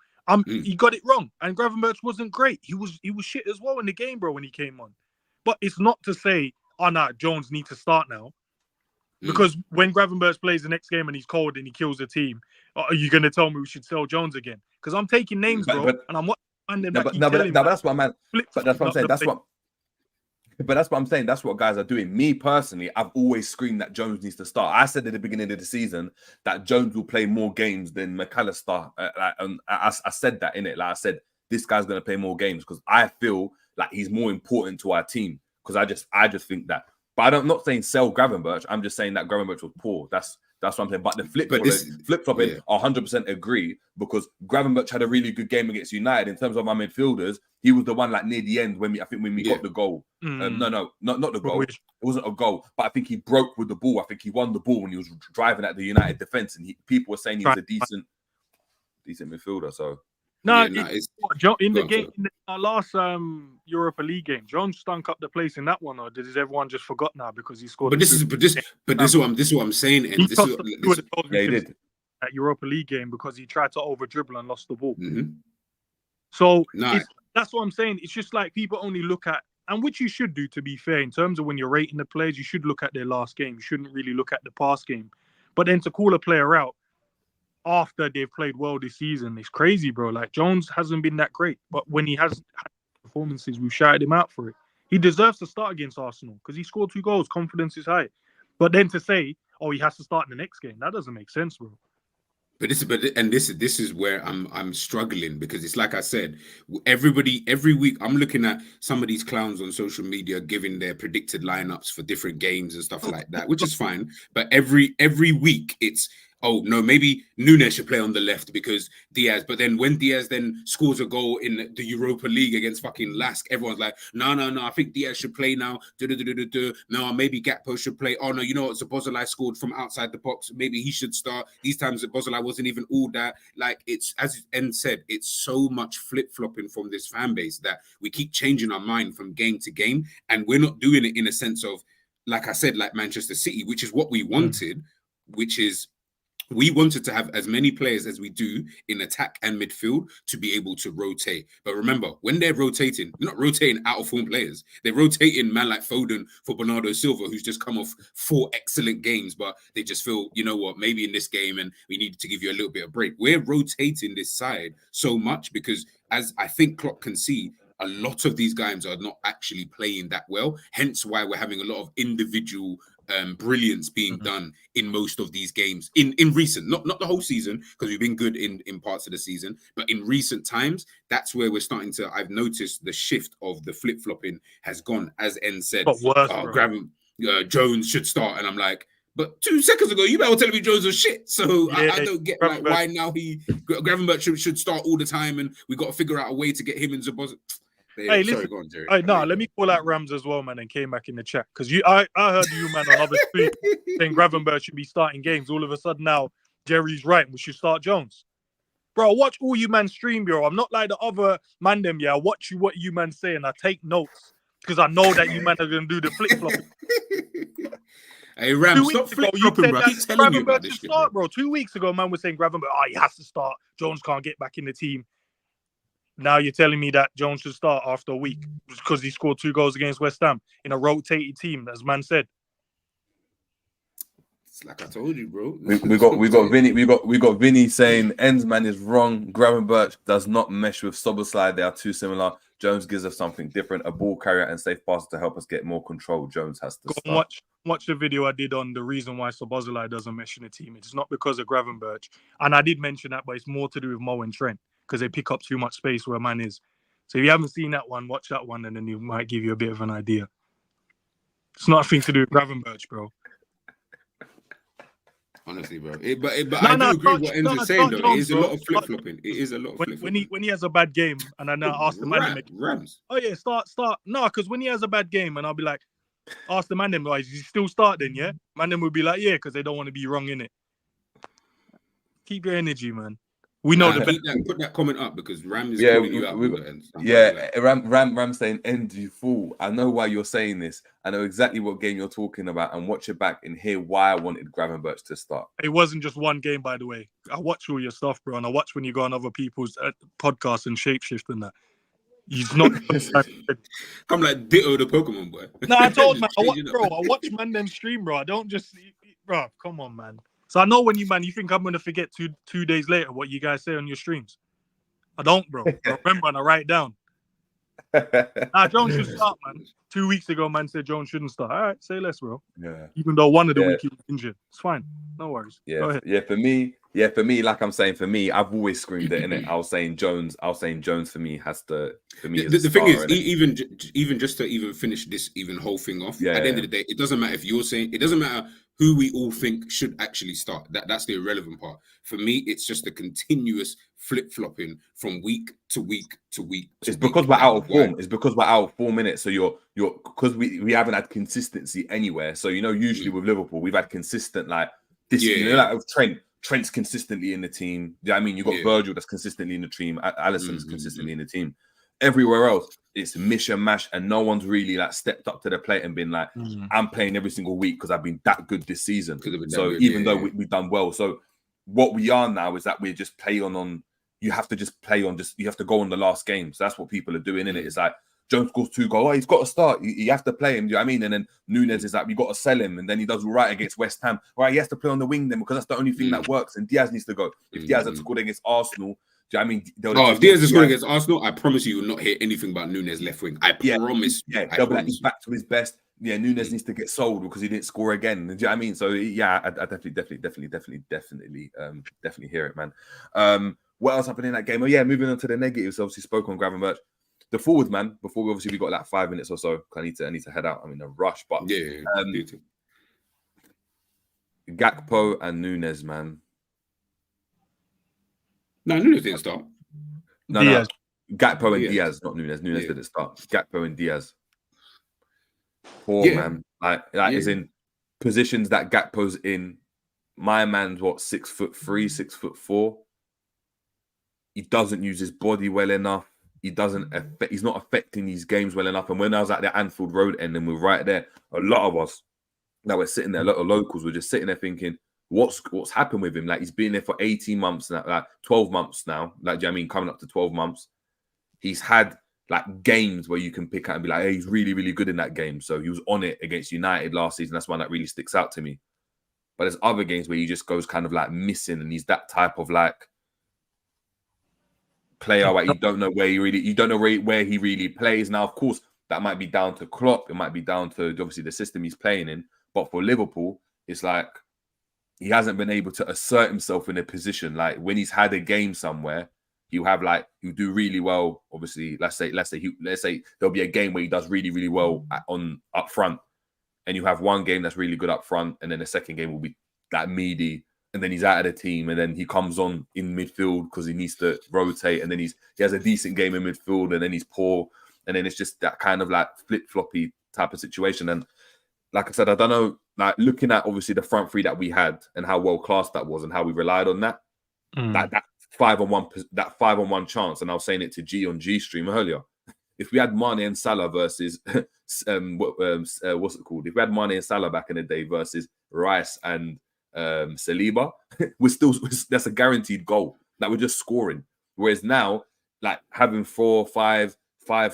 He got it wrong, and Gravenberch wasn't great. He was shit as well in the game, bro, when he came on. But it's not to say, oh no, Jones needs to start now. Because when Gravenberch plays the next game and he's cold and he kills the team, are you going to tell me we should sell Jones again? Because I'm taking names, bro, and I'm that's what I'm saying. That's what I'm saying. That's what guys are doing. Me personally, I've always screamed that Jones needs to start. I said at the beginning of the season that Jones will play more games than McAllister. I said that in it. Like I said, this guy's going to play more games because I feel like he's more important to our team. Because I just think that. But I'm not saying sell Gravenberch. I'm just saying that Gravenberch was poor. That's what I'm saying. But the flip-flopping, I 100% agree because Gravenberch had a really good game against United. In terms of our midfielders, he was the one like near the end when we got the goal. No, not the goal. It wasn't a goal, but I think he broke with the ball. I think he won the ball when he was driving at the United defense, and people were saying he was a decent midfielder. So. In the game, in our last Europa League game, Jones stunk up the place in that one, or does everyone just forgot now because he scored? This is what I'm saying, and he did at Europa League game because he tried to over dribble and lost the ball. So that's what I'm saying. It's just like people only look at, and which you should do, to be fair, in terms of when you're rating the players, you should look at their last game. You shouldn't really look at the past game. But then to call a player out after they've played well this season, it's crazy, bro. Like, Jones hasn't been that great, but when he has had performances, we've shouted him out for it. He deserves to start against Arsenal because he scored 2 goals. Confidence is high. But then to say, oh, he has to start in the next game, that doesn't make sense, bro. This is where I'm struggling because it's like I said, everybody every week I'm looking at some of these clowns on social media giving their predicted lineups for different games and stuff like that, which is fine. But every week it's, oh no, maybe Nunes should play on the left because Diaz. But then when Diaz then scores a goal in the Europa League against fucking Lask, everyone's like, no, I think Diaz should play now. No, maybe Gakpo should play. Oh no, you know what? Szoboszlai scored from outside the box. Maybe he should start. These times Szoboszlai wasn't even all that. Like, it's, as En said, it's so much flip-flopping from this fan base that we keep changing our mind from game to game, and we're not doing it in a sense of, like I said, like Manchester City, which is what we wanted, which is, we wanted to have as many players as we do in attack and midfield to be able to rotate. But remember, when they're rotating, they're not rotating out-of-form players. They're rotating man like Foden for Bernardo Silva, who's just come off 4 excellent games, but they just feel, you know what, maybe in this game and we needed to give you a little bit of break. We're rotating this side so much because, as I think Klopp can see, a lot of these guys are not actually playing that well. Hence why we're having a lot of individual brilliance being done in most of these games in recent, not the whole season, because we've been good in parts of the season, but in recent times, that's where we're starting to, I've noticed the shift of the flip-flopping has gone, as En said, Jones should start, and I'm like, but 2 seconds ago, you were telling me Jones was shit. So I don't get like why now Gravenberch should start all the time, and we got to figure out a way to get him in Szoboszlai. Hey, listen. Go on, Jerry. Let me call out Rams as well, man, and came back in the chat because I heard you, man, on other stream saying Gravenberch should be starting games. All of a sudden now, Jerry's right. We should start Jones, bro. Watch all you man stream, bro. I'm not like the other man them. Yeah, I watch what you man say and I take notes because I know that you man are gonna do the flip flop. Hey, Ram, stop flip-flopping, bro. Keep telling me about this shit, bro. 2 weeks ago, man was saying Gravenberch, he has to start. Jones can't get back in the team. Now you're telling me that Jones should start after a week because he scored 2 goals against West Ham in a rotated team, as man said. It's like I told you, bro. We got Vinny saying Ends man is wrong. Gravenberch does not mesh with Szoboszlai. They are too similar. Jones gives us something different, a ball carrier and safe passer to help us get more control. Jones has to Go and start. watch the video I did on the reason why Szoboszlai doesn't mesh in the team. It's not because of Gravenberch. And I did mention that, but it's more to do with Mo and Trent because they pick up too much space where man is. So if you haven't seen that one, watch that one and then you might give you a bit of an idea. It's nothing to do with Gravenberch, bro. Honestly, bro. But I do agree with what Enzo's saying, though. It is a lot of flip-flopping. It is a lot of flip-flopping. When he has a bad game, and I ask the man... Rams. Oh, yeah, start. No, because when he has a bad game, and I'll be like, ask the man them, like, is he still starting, yeah? Man them will be like, yeah, because they don't want to be wrong, innit? Keep your energy, man. We know the best. Put that comment up because Ram is calling you out. Ram saying, end you fool. I know why you're saying this. I know exactly what game you're talking about, and watch it back and hear why I wanted Gravenberch to start. It wasn't just one game, by the way. I watch all your stuff, bro, and I watch when you go on other people's podcasts and shapeshift and that. He's not. I'm like ditto the Pokemon boy. No, I told man, I watch man them stream, bro. I don't just, bro. Come on, man. So I know when you think I'm gonna forget two days later what you guys say on your streams. I don't, bro. I remember and I write it down. Jones should start, man. 2 weeks ago, man said Jones shouldn't start. All right, say less, bro. Yeah. Even though one of the week he was injured, it's fine. No worries. Yeah. Go ahead. For me, like I'm saying, for me, I've always screamed it, innit? I was saying Jones for me has to. For me, the thing is, even just to even finish this whole thing off. At the end of the day, it doesn't matter if you're saying. It doesn't matter who we all think should actually start. That's the irrelevant part. For me, it's just a continuous flip-flopping from week to week to week. It's because we're out of form. It's because we're out of 4 minutes. So you're because we haven't had consistency anywhere. So usually with Liverpool, we've had consistent like this. Like with Trent's consistently in the team. I mean, you've got Virgil that's consistently in the team. Alisson's consistently in the team. Everywhere else, it's mish and mash, and no one's really like stepped up to the plate and been like, I'm playing every single week because I've been that good this season. So even though we've done well, so what we are now is that we're just playing on. You have to just play on. You have to go on the last game. So that's what people are doing, innit? It's like Jones scores 2 goals. Oh, he's got to start. You have to play him. Do you know what I mean? And then Nunes is like, we got to sell him, and then he does all right against West Ham. Right, he has to play on the wing then because that's the only thing that works. And Diaz needs to go. If Diaz had scored against Arsenal. Do you know what I mean? If Diaz is scoring against Arsenal, I promise you will not hear anything about Nunes left wing. I promise. They'll be like, he's back to his best. Yeah, Nunes needs to get sold because he didn't score again. Do you know what I mean? So I definitely hear it, man. What else happened in that game? Oh yeah, moving on to the negatives. Obviously, spoke on Gravenberch. The forwards, man. Before we got like 5 minutes or so. I need to head out. I'm in a rush, but Gakpo and Nunes, man. No, Nunes didn't start. No. Gakpo and Diaz, not Nunes. Nunes didn't start. Gakpo and Diaz. Poor man. Like is in positions that Gakpo's in. My man's 6'3", 6'4". He doesn't use his body well enough. He's not affecting these games well enough. And when I was at the Anfield Road end and we're right there, a lot of us that were sitting there, a lot of locals were just sitting there thinking, what's happened with him? Like he's been there for 18 months now, like 12 months now. Like, do you know what I mean? Coming up to 12 months. He's had like games where you can pick out and be like, hey, he's really, really good in that game. So he was on it against United last season. That's one that really sticks out to me. But there's other games where he just goes kind of like missing, and he's that type of like player where you don't know where he really plays. Now, of course, that might be down to Klopp. It might be down to obviously the system he's playing in. But for Liverpool, it's like he hasn't been able to assert himself in a position. Like when he's had a game somewhere, he'll do really well. Obviously, let's say there'll be a game where he does really, really well up front, and you have one game that's really good up front, and then the second game will be that meaty. And then he's out of the team, and then he comes on in midfield because he needs to rotate, and then he has a decent game in midfield, and then he's poor, and then it's just that kind of like flip-floppy type of situation. And like I said, I don't know, like looking at obviously the front three that we had and how well class that was and how we relied on that, that 5-on-1 chance. And I was saying it to G on G stream earlier. If we had Mane and Salah versus what's it called? If we had Mane and Salah back in the day versus Rice and Saliba, that's a guaranteed goal that we're just scoring. Whereas now, like having 4, 5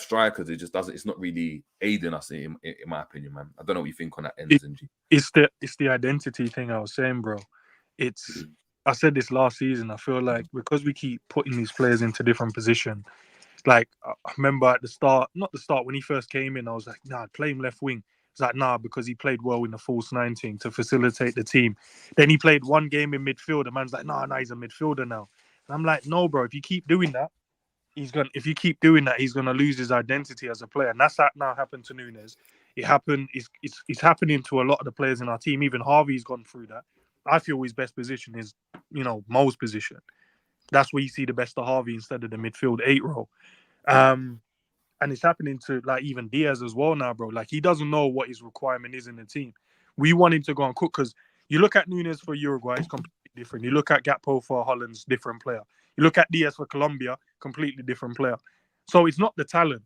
strikers, it's not really aiding us in my opinion, man. I don't know what you think on that end, Zinji. It's the identity thing I was saying, bro. I said this last season. I feel like because we keep putting these players into different positions, Like, I remember at the start, not the start, when he first came in, I was like, nah, play him left wing. It's like, nah, because he played well in the false 19 to facilitate the team. Then he played one game in midfield. The man's like, nah, he's a midfielder now. And I'm like, no, bro, if you keep doing that, he's gonna lose his identity as a player. And that's now happened to Nunes. It happened, it's happening to a lot of the players in our team. Even Harvey's gone through that. I feel his best position is, Mo's position. That's where you see the best of Harvey instead of the midfield 8 role. And it's happening to like even Diaz as well now, bro. Like he doesn't know what his requirement is in the team. We want him to go and cook because you look at Nunes for Uruguay, it's completely different. You look at Gakpo for Holland's different player. You look at Diaz for Colombia, completely different player. So it's not the talent.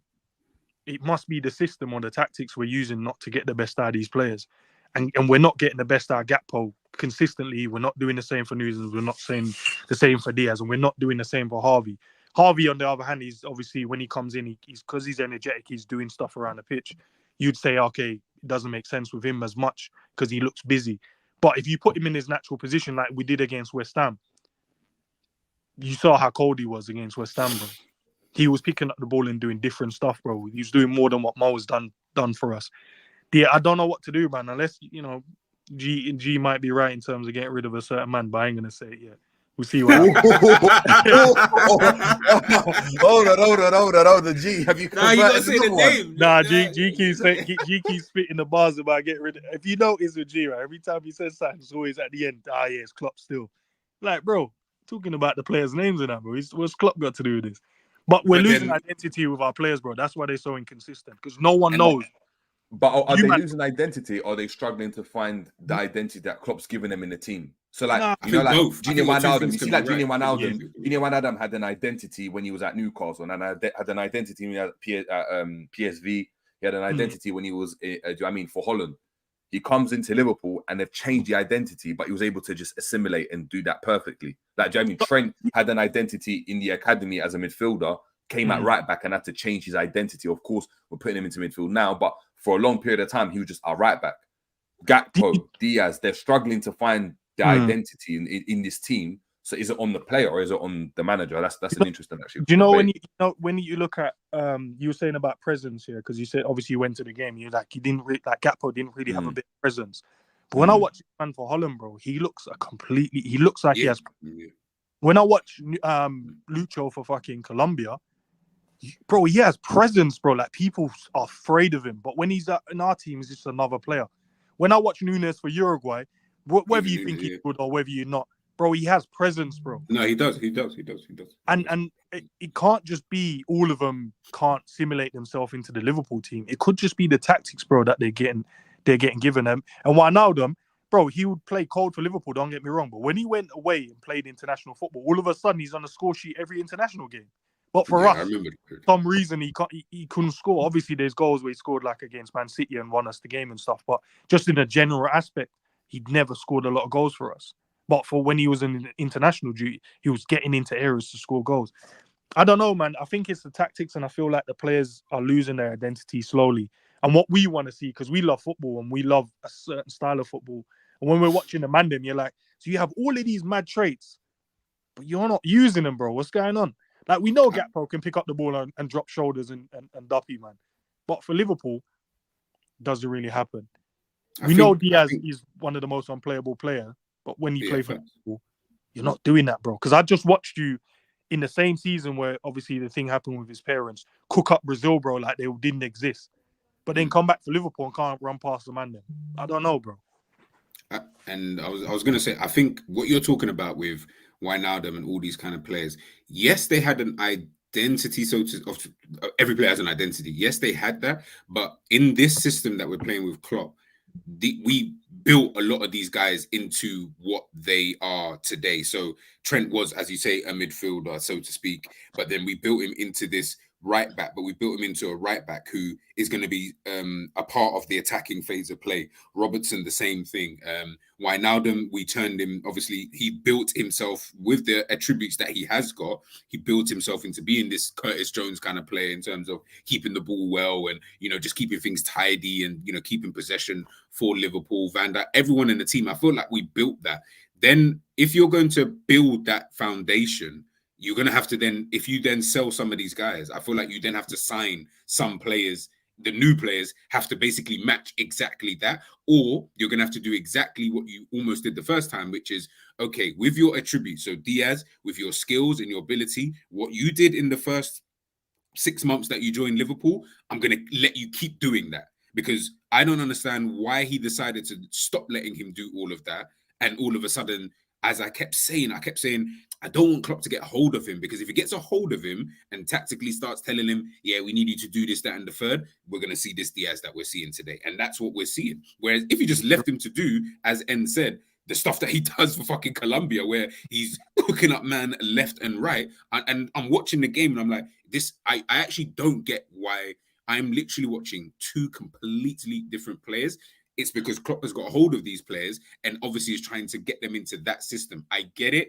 It must be the system or the tactics we're using not to get the best out of these players. And we're not getting the best out of Gakpo consistently. We're not doing the same for Nunes. We're not saying the same for Diaz. And we're not doing the same for Harvey. Harvey, on the other hand, he's obviously, when he comes in, he's because he's energetic, he's doing stuff around the pitch. You'd say, okay, it doesn't make sense with him as much because he looks busy. But if you put him in his natural position like we did against West Ham, you saw how cold he was against West Ham, bro. He was picking up the ball and doing different stuff, bro. He was doing more than what Mo has done for us. Yeah, I don't know what to do, man. Unless, G might be right in terms of getting rid of a certain man, but I ain't going to say it yet. We'll see what Hold on, G. Have you Nah, you gotta say the name. Nah, G keeps spitting the bars about getting rid of. If you notice with G, right, every time he says something, it's always at the end. Yeah, it's Klopp still. Like, bro, talking about the players' names and that, bro. What's Klopp got to do with this? But we're losing identity with our players, bro. That's why they're so inconsistent because no one knows. But are they losing identity or are they struggling to find the identity that Klopp's given them in the team? So, like, both. Junior Wijnaldum, you see, like, Junior Wijnaldum had an identity when he was at Newcastle and had an identity when he was at PSV. He had an identity when he was, for Holland. He comes into Liverpool and they've changed the identity, but he was able to just assimilate and do that perfectly. Like, do you know what I mean? Trent had an identity in the academy as a midfielder, came at right back and had to change his identity. Of course, we're putting him into midfield now, but for a long period of time, he was just our right back. Gakpo, Diaz, they're struggling to find the identity in this team. So is it on the player or is it on the manager? That's an interesting actually. Do you know when you look at you were saying about presence here, because you said obviously you went to the game, you're like Gakpo didn't really have a bit of presence. But when I watch man for Holland, bro, he looks like he has. When I watch Lucho for fucking Colombia, bro, he has presence, bro. Like people are afraid of him. But when he's in our team, he's just another player. When I watch Nunes for Uruguay, whether you think he's good or whether you're not, bro, he has presence, bro. No, he does. And it can't just be all of them can't simulate themselves into the Liverpool team. It could just be the tactics, bro, that they're getting given them. And Wijnaldum, bro, he would play cold for Liverpool, don't get me wrong. But when he went away and played international football, all of a sudden he's on the score sheet every international game. But for us, for some reason he couldn't score. Obviously, there's goals where he scored like against Man City and won us the game and stuff. But just in a general aspect, he'd never scored a lot of goals for us. But for when he was in international duty, he was getting into areas to score goals. I don't know, man. I think it's the tactics, and I feel like the players are losing their identity slowly. And what we want to see, because we love football and we love a certain style of football. And when we're watching the Mandem, you're like, so you have all of these mad traits, but you're not using them, bro. What's going on? Like, we know Gakpo can pick up the ball and drop shoulders and duppy, man. But for Liverpool, it doesn't really happen. We know Diaz is one of the most unplayable players, but when you play for Liverpool, you're not doing that, bro. Because I just watched you in the same season where obviously the thing happened with his parents, cook up Brazil, bro, like they didn't exist. But then come back for Liverpool and can't run past the man then. I don't know, bro. And I was going to say, I think what you're talking about with Wijnaldum and all these kind of players, yes, they had an identity, every player has an identity. Yes, they had that, but in this system that we're playing with Klopp, we built a lot of these guys into what they are today. So Trent was, as you say, a midfielder, so to speak, but then we built him into this right back, but we built him into a right back who is going to be a part of the attacking phase of play. Robertson, the same thing. Wijnaldum, we turned him, obviously, he built himself with the attributes that he has got. He built himself into being this Curtis Jones kind of player in terms of keeping the ball well and, just keeping things tidy and, keeping possession for Liverpool. Van Dijk, everyone in the team, I feel like we built that. Then if you're going to build that foundation, you're going to have to then, if you then sell some of these guys, I feel like you then have to sign some players. The new players have to basically match exactly that, or you're going to have to do exactly what you almost did the first time, which is, okay, with your attributes. So Diaz, with your skills and your ability, what you did in the first 6 months that you joined Liverpool, I'm going to let you keep doing that, because I don't understand why he decided to stop letting him do all of that. And all of a sudden, as I kept saying, I don't want Klopp to get a hold of him, because if he gets a hold of him and tactically starts telling him, yeah, we need you to do this, that, and the third, we're going to see this Diaz that we're seeing today. And that's what we're seeing. Whereas if you just left him to do, as N said, the stuff that he does for fucking Colombia, where he's cooking up man left and right, and I'm watching the game and I'm like, I actually don't get why I'm literally watching two completely different players. It's because Klopp has got a hold of these players and obviously is trying to get them into that system. I get it.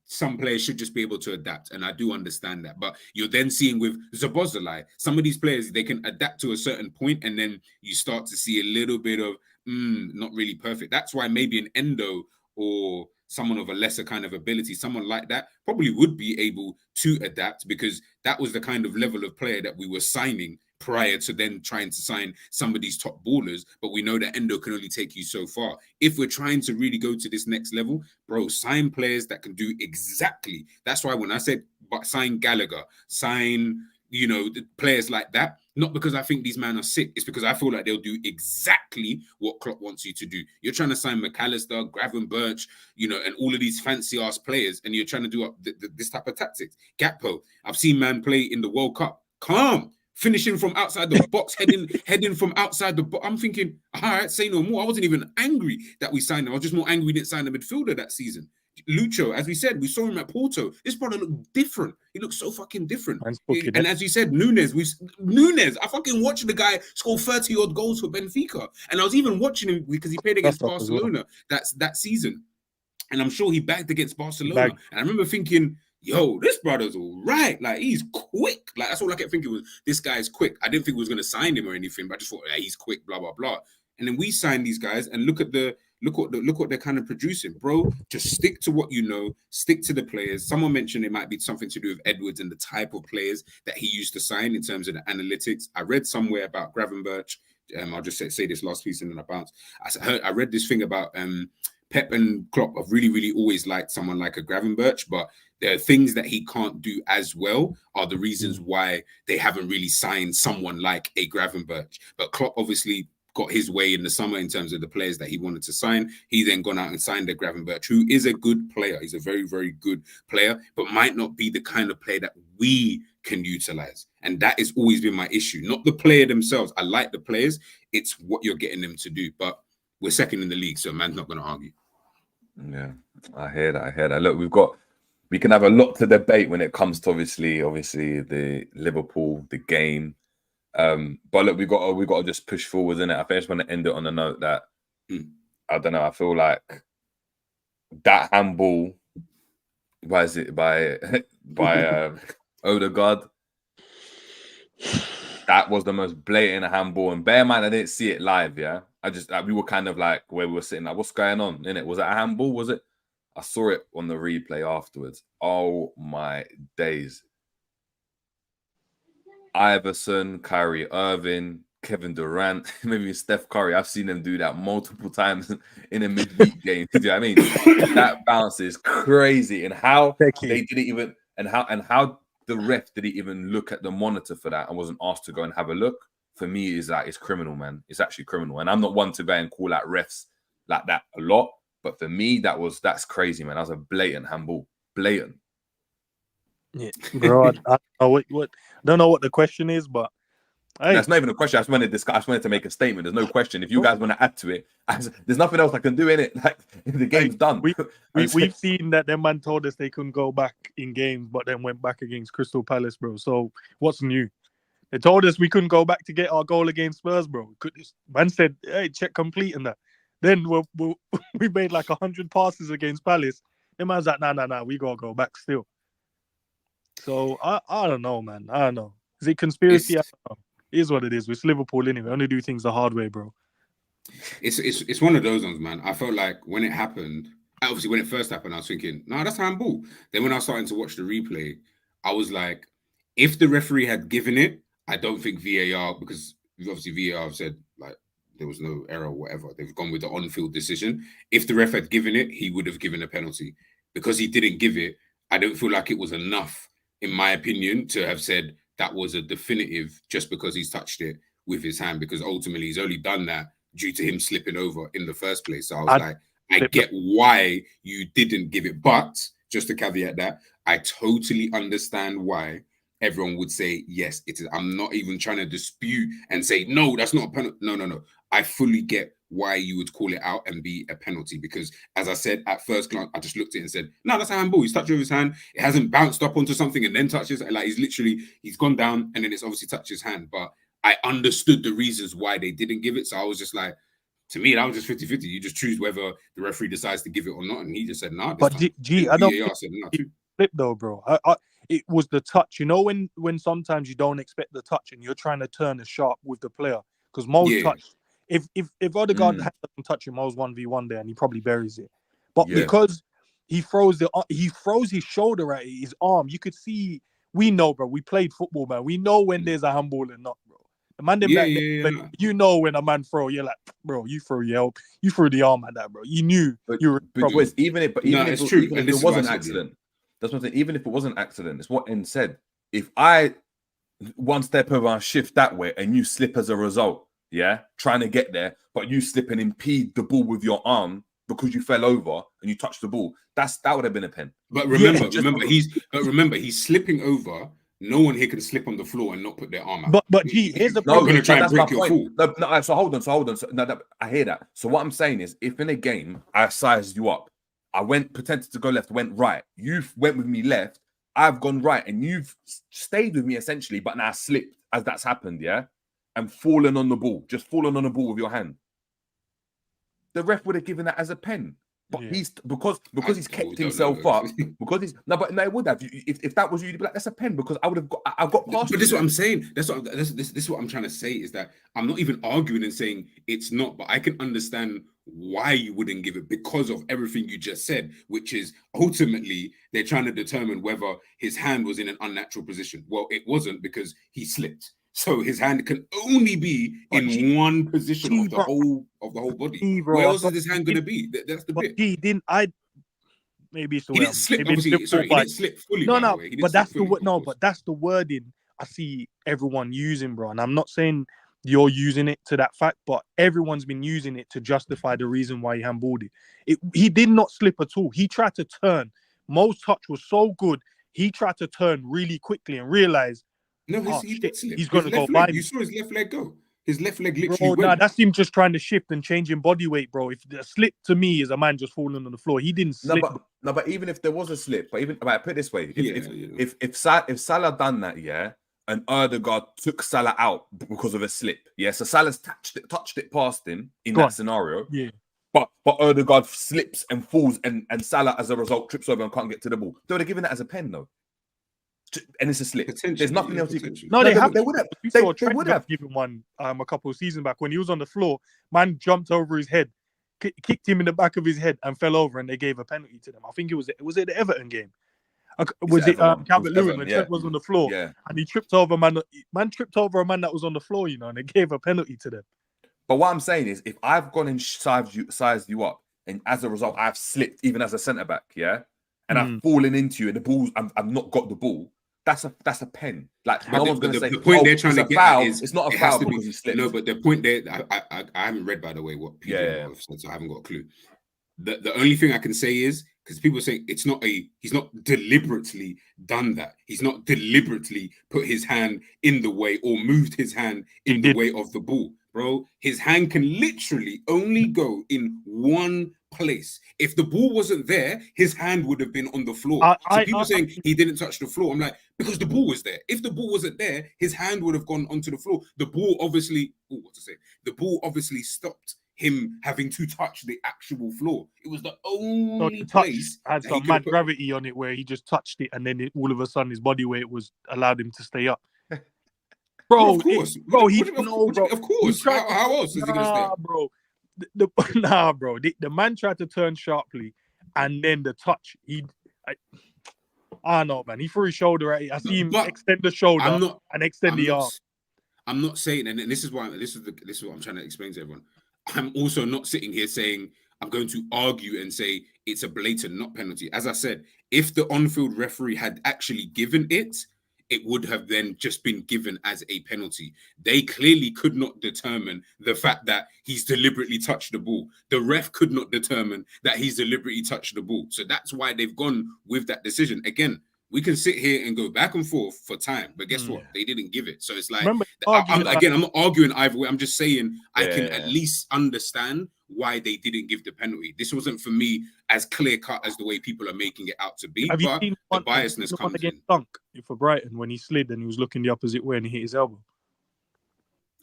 Some players should just be able to adapt, and I do understand that. But you're then seeing with Szoboszlai, some of these players, they can adapt to a certain point, and then you start to see a little bit of not really perfect. That's why maybe an Endo or someone of a lesser kind of ability, someone like that probably would be able to adapt, because that was the kind of level of player that we were signing prior to then trying to sign some of these top ballers. But we know that Endo can only take you so far. If we're trying to really go to this next level, bro, sign players that can do exactly. That's why when I said sign Gallagher, sign, the players like that, not because I think these men are sick, it's because I feel like they'll do exactly what Klopp wants you to do. You're trying to sign McAllister, Gravenberch, and all of these fancy ass players, and you're trying to do up this type of tactics. Gakpo, I've seen man play in the World Cup. Calm. Finishing from outside the box, heading from outside the box. I'm thinking, all right, say no more. I wasn't even angry that we signed him. I was just more angry we didn't sign a midfielder that season. Lucho, as we said, we saw him at Porto. This brother looked different. He looked so fucking different. And as you said, Nunes, I fucking watched the guy score 30-odd goals for Benfica. And I was even watching him because he played against Barcelona that season. And I'm sure he bagged against Barcelona. And I remember thinking, yo, this brother's all right. Like, he's quick. Like, that's all I kept thinking was, this guy's quick. I didn't think we was going to sign him or anything, but I just thought, yeah, he's quick, blah, blah, blah. And then we signed these guys, and look what they're kind of producing, bro. Just stick to what you know, stick to the players. Someone mentioned it might be something to do with Edwards and the type of players that he used to sign in terms of the analytics. I read somewhere about Gravenberch. I'll just say this last piece and then I bounce. I read this thing about Pep and Klopp have really, really always liked someone like a Gravenberch, but there are things that he can't do as well are the reasons why they haven't really signed someone like a Gravenberch. But Klopp obviously got his way in the summer in terms of the players that he wanted to sign. He then gone out and signed a Gravenberch, who is a good player. He's a very, very good player, but might not be the kind of player that we can utilize. And that has always been my issue. Not the player themselves. I like the players. It's what you're getting them to do. But we're second in the league, so man's not going to argue. Yeah, I hear that. Look, we can have a lot to debate when it comes to obviously the Liverpool, the game. But look, we got to just push forward, innit? I think I just want to end it on a note that I don't know. I feel like that handball, by Odegaard, that was the most blatant handball. And bear in mind, I didn't see it live. Yeah, we were kind of like where we were sitting, like, what's going on? Innit? Was it a handball? Was it? I saw it on the replay afterwards. Oh my days. Iverson, Kyrie Irving, Kevin Durant, maybe Steph Curry. I've seen them do that multiple times in a midweek game. Do you know what I mean? That bounce is crazy. And how they didn't even, and how the ref didn't even look at the monitor for that and wasn't asked to go and have a look. For me, is that it's criminal, man. It's actually criminal. And I'm not one to go and call out refs like that a lot. But for me, that's crazy, man. That was a blatant handball. Blatant. Yeah, bro. I don't know what the question is, but that's not even a question. I just wanted to make a statement. There's no question. If you guys want to add to it, there's nothing else I can do in it. Like, the game's done. We've seen that them man told us they couldn't go back in games, but then went back against Crystal Palace, bro. So what's new? They told us we couldn't go back to get our goal against Spurs, bro. Man said, hey, check complete and that. Then we made like 100 passes against Palace. The man's like, nah, we gotta go back still. So I don't know, man. I don't know. Is it conspiracy? I don't know. It is what it is. It's Liverpool anyway. We only do things the hard way, bro. It's one of those ones, man. I felt like when it happened, obviously when it first happened, I was thinking, no, that's handball. Then when I was starting to watch the replay, I was like, if the referee had given it, I don't think VAR, because obviously VAR have said like there was no error or whatever. They've gone with the on-field decision. If the ref had given it, he would have given a penalty. Because he didn't give it, I don't feel like it was enough, in my opinion, to have said that was a definitive just because he's touched it with his hand, because ultimately he's only done that due to him slipping over in the first place. So I was like, I get why you didn't give it. But just to caveat that, I totally understand why everyone would say, yes, it is. I'm not even trying to dispute and say, no, that's not a penalty. No. I fully get why you would call it out and be a penalty, because as I said, at first glance, I just looked at it and said, no, that's a handball. He's touched with his hand. It hasn't bounced up onto something and then touches. Like he's gone down and then it's obviously touched his hand. But I understood the reasons why they didn't give it. So I was just like, to me, that was just 50-50. You just choose whether the referee decides to give it or not. And he just said, no. But I don't flip though, bro. It was the touch. You know when sometimes you don't expect the touch and you're trying to turn a sharp with the player. Because Mo's touch, if Odegaard hasn't touched him, Mo's 1v1 there and he probably buries it. But because he throws his shoulder at his arm, you could see, we know, bro. We played football, man. We know when there's a handball and not, bro. The man you know when a man throw, you're like, bro, you threw the arm at that, bro. You knew you were. But even if it was an accident, that's what I'm saying. Even if it was an accident, it's what N said. If I one step over and shift that way, and you slip as a result, trying to get there, but you slip and impede the ball with your arm because you fell over and you touched the ball, that would have been a pen. But remember, he's slipping over. No one here can slip on the floor and not put their arm out. But here's the problem. Going to try and break your fall. No, so hold on. So, I hear that. So what I'm saying is, if in a game I sized you up, I pretended to go left, went right. You went with me left. I've gone right, and you've stayed with me essentially. But now I slipped as that's happened, and fallen on the ball, just fallen on the ball with your hand. The ref would have given that as a pen. But he's because he's kept himself up. Because he's but it would have. If that was you, you'd be like, that's a pen, because I've got past. But this is what I'm saying. This is what I'm trying to say, is that I'm not even arguing and saying it's not, but I can understand why you wouldn't give it, because of everything you just said, which is ultimately they're trying to determine whether his hand was in an unnatural position. Well, it wasn't, because he slipped. So his hand can only be in one position of the whole body. Where else is his hand going to be? That's the bit. He didn't. Maybe it's the he way. Didn't slip. Obviously, he didn't slip fully. No. But that's the wording I see everyone using, bro. And I'm not saying you're using it to that fact, but everyone's been using it to justify the reason why he handballed it. He did not slip at all. He tried to turn. Mo's touch was so good. He tried to turn really quickly and realized. No, he did slip. He's going to go by. You saw his left leg go. His left leg literally went. Nah, that's him just trying to shift and changing body weight, bro. If the slip to me is a man just falling on the floor, he didn't slip. But even if there was a slip, but put it this way, if Salah done that, and Odegaard took Salah out because of a slip, so Salah's touched it past him in that scenario, But Odegaard slips and falls, and Salah as a result trips over and can't get to the ball. They would have given that as a pen though. And it's a slip. There's nothing else you can. No, they would have. They would have given one a couple of seasons back when he was on the floor. Man jumped over his head, kicked him in the back of his head, and fell over, and they gave a penalty to them. I think it was the Everton game. Was it Calvert-Lewin when Trent was on the floor and he tripped over a man? Man tripped over a man that was on the floor, and they gave a penalty to them. But what I'm saying is, if I've gone and sized you up, and as a result I've slipped, even as a centre back, and I've fallen into you, and the ball, I've not got the ball. That's a pen. Like no one's going to say the point they're trying to get at is it's not a foul because he slipped. No, but the point there, I haven't read, by the way, what people have said, so I haven't got a clue. The only thing I can say is, because people say he's not deliberately done that. He's not deliberately put his hand in the way or moved his hand in the way of the ball, bro. His hand can literally only go in one place. If the ball wasn't there, his hand would have been on the floor. People saying he didn't touch the floor, I'm like, because the ball was there. If the ball wasn't there, his hand would have gone onto the floor. The ball obviously, the ball obviously stopped him having to touch the actual floor. It was the only place had some mad gravity on it where he just touched it, and then all of a sudden his body weight was allowed him to stay up. Bro, of course, of course. How else is he gonna stay up? Bro. The man tried to turn sharply, and then the touch. I don't know, man. He threw his shoulder at it. I see him extend the shoulder and extend the arm. I'm not saying, and this is why this is what I'm trying to explain to everyone. I'm also not sitting here saying I'm going to argue and say it's a blatant not penalty. As I said, if the on-field referee had actually given it, it would have then just been given as a penalty. They clearly could not determine the fact that he's deliberately touched the ball. The ref could not determine that he's deliberately touched the ball. So that's why they've gone with that decision. Again, we can sit here and go back and forth for time, but guess what? They didn't give it. So it's like, I'm not arguing either way. I'm just saying I can at least understand why they didn't give the penalty. This wasn't for me as clear cut as the way people are making it out to be. But the biasness comes in. Dunk for Brighton when he slid and he was looking the opposite way and he hit his elbow.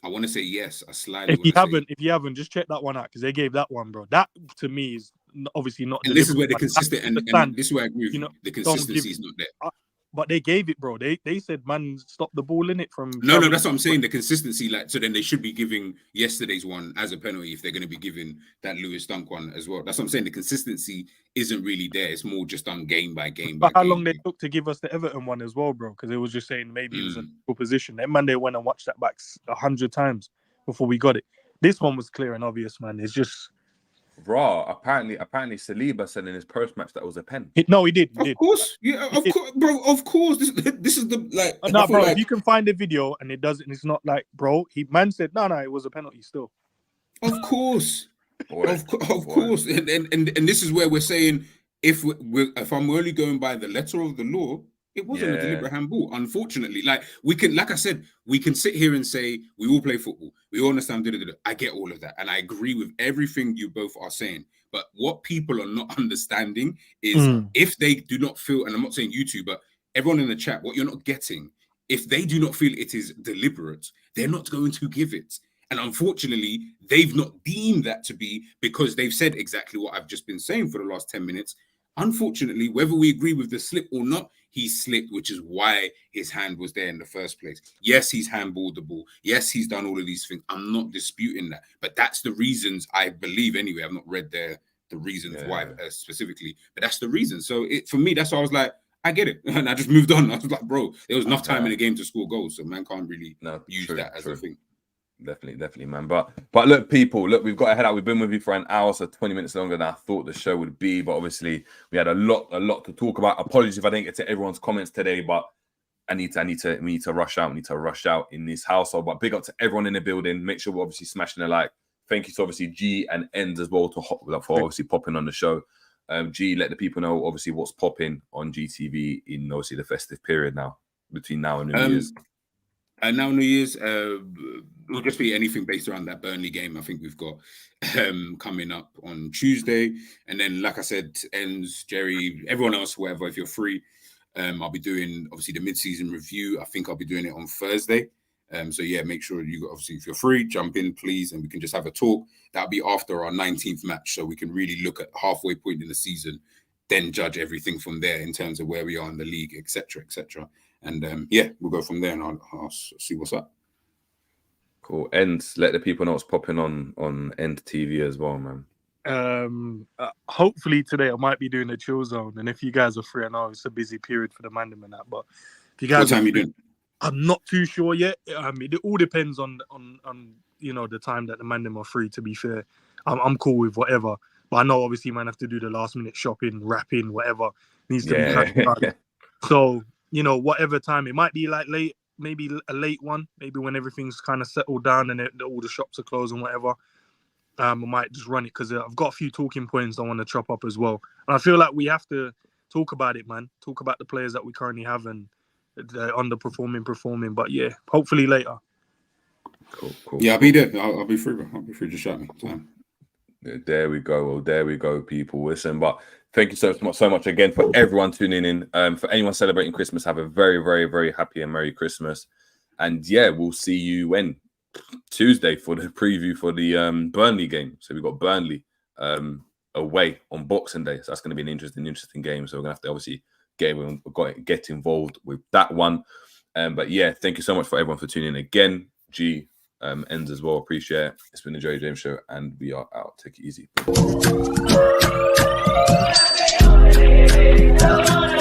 I want to say yes. I slightly. If you haven't, just check that one out because they gave that one, bro. That to me is obviously not. And this is where the consistent and this is where I agree with you. The consistency is not there. But they gave it, bro. They said, man, stop the ball in it from. No, that's what I'm saying. The consistency, like, so then they should be giving yesterday's one as a penalty if they're going to be giving that Lewis Dunk one as well. That's what I'm saying. The consistency isn't really there. It's more just done game by game. But how long they took to give us the Everton one as well, bro? Because it was just saying maybe it was a good position. Then man, they went and watched that back 100 times before we got it. This one was clear and obvious, man. It's just. Raw. Apparently, Saliba said in his post match that was a pen. No, he did. Of course, yeah, of course, bro. Of course, this is the like. No, bro. If you can find the video and it doesn't, it's not like, bro. Man said no, it was a penalty still. Of course, of course, and this is where we're saying if I'm only going by the letter of the law, it wasn't a deliberate handball. Unfortunately, like I said, we can sit here and say we all play football, we all understand. I get all of that, and I agree with everything you both are saying. But what people are not understanding is if they do not feel, and I'm not saying you two, but everyone in the chat, what you're not getting, if they do not feel it is deliberate, they're not going to give it. And unfortunately, they've not deemed that to be because they've said exactly what I've just been saying for the last 10 minutes. Unfortunately, whether we agree with the slip or not, he slipped, which is why his hand was there in the first place. Yes, he's handballed the ball. Yes, he's done all of these things. I'm not disputing that. But that's the reasons I believe anyway. I've not read the reasons why specifically, but that's the reason. So for me, that's why I was like, I get it. And I just moved on. I was like, bro, there was enough time in the game to score goals. So man can't really use that as a thing. Definitely, man. But look, people, we've got to head out. We've been with you for an hour, so 20 minutes longer than I thought the show would be. But obviously, we had a lot to talk about. Apologies if I didn't get to everyone's comments today, but we need to rush out. We need to rush out in this household. But big up to everyone in the building. Make sure we're obviously smashing a like. Thank you to obviously G and Ends as well for obviously popping on the show. G, let the people know obviously what's popping on GTV in obviously the festive period now between now and New Year's. And now New Year's will just be anything based around that Burnley game. I think we've got coming up on Tuesday, and then like I said, Ends, Jerry, everyone else, whatever. If you're free, I'll be doing obviously the mid-season review. I think I'll be doing it on Thursday. So yeah, make sure you obviously if you're free, jump in, please, and we can just have a talk. That'll be after our 19th match, so we can really look at halfway point in the season, then judge everything from there in terms of where we are in the league, etc., etc. And yeah, we'll go from there, and I'll see what's up. Cool. And let the people know what's popping on End TV as well, man. Hopefully today I might be doing a chill zone, and if you guys are free, I know it's a busy period for the Mandem and that, but if you guys, what time are you doing? I'm not too sure yet. It all depends on the time that the Mandem are free. To be fair, I'm cool with whatever, but I know obviously man have to do the last minute shopping, wrapping, whatever needs to be done. So whatever time it might be, like late, maybe a late one, maybe when everything's kind of settled down and all the shops are closed and whatever. I might just run it because I've got a few talking points I want to chop up as well. And I feel like we have to talk about it, man. Talk about the players that we currently have and they're underperforming, performing. But yeah, hopefully later. Cool. Yeah, I'll be there. I'll be free, bro. I'll be free. Just shout me. Time. There we go. Well, there we go, people. Listen, but thank you so much again for everyone tuning in. For anyone celebrating Christmas, have a very, very, very happy and Merry Christmas. And yeah, we'll see you when Tuesday for the preview for the Burnley game. So we've got Burnley away on Boxing Day. So that's going to be an interesting game. So we're going to have to obviously get involved with that one. But yeah, thank you so much for everyone for tuning in again. G, Ends as well. Appreciate it. It's been the Jerry James Show, and we are out. Take it easy. Ole, ole, ole.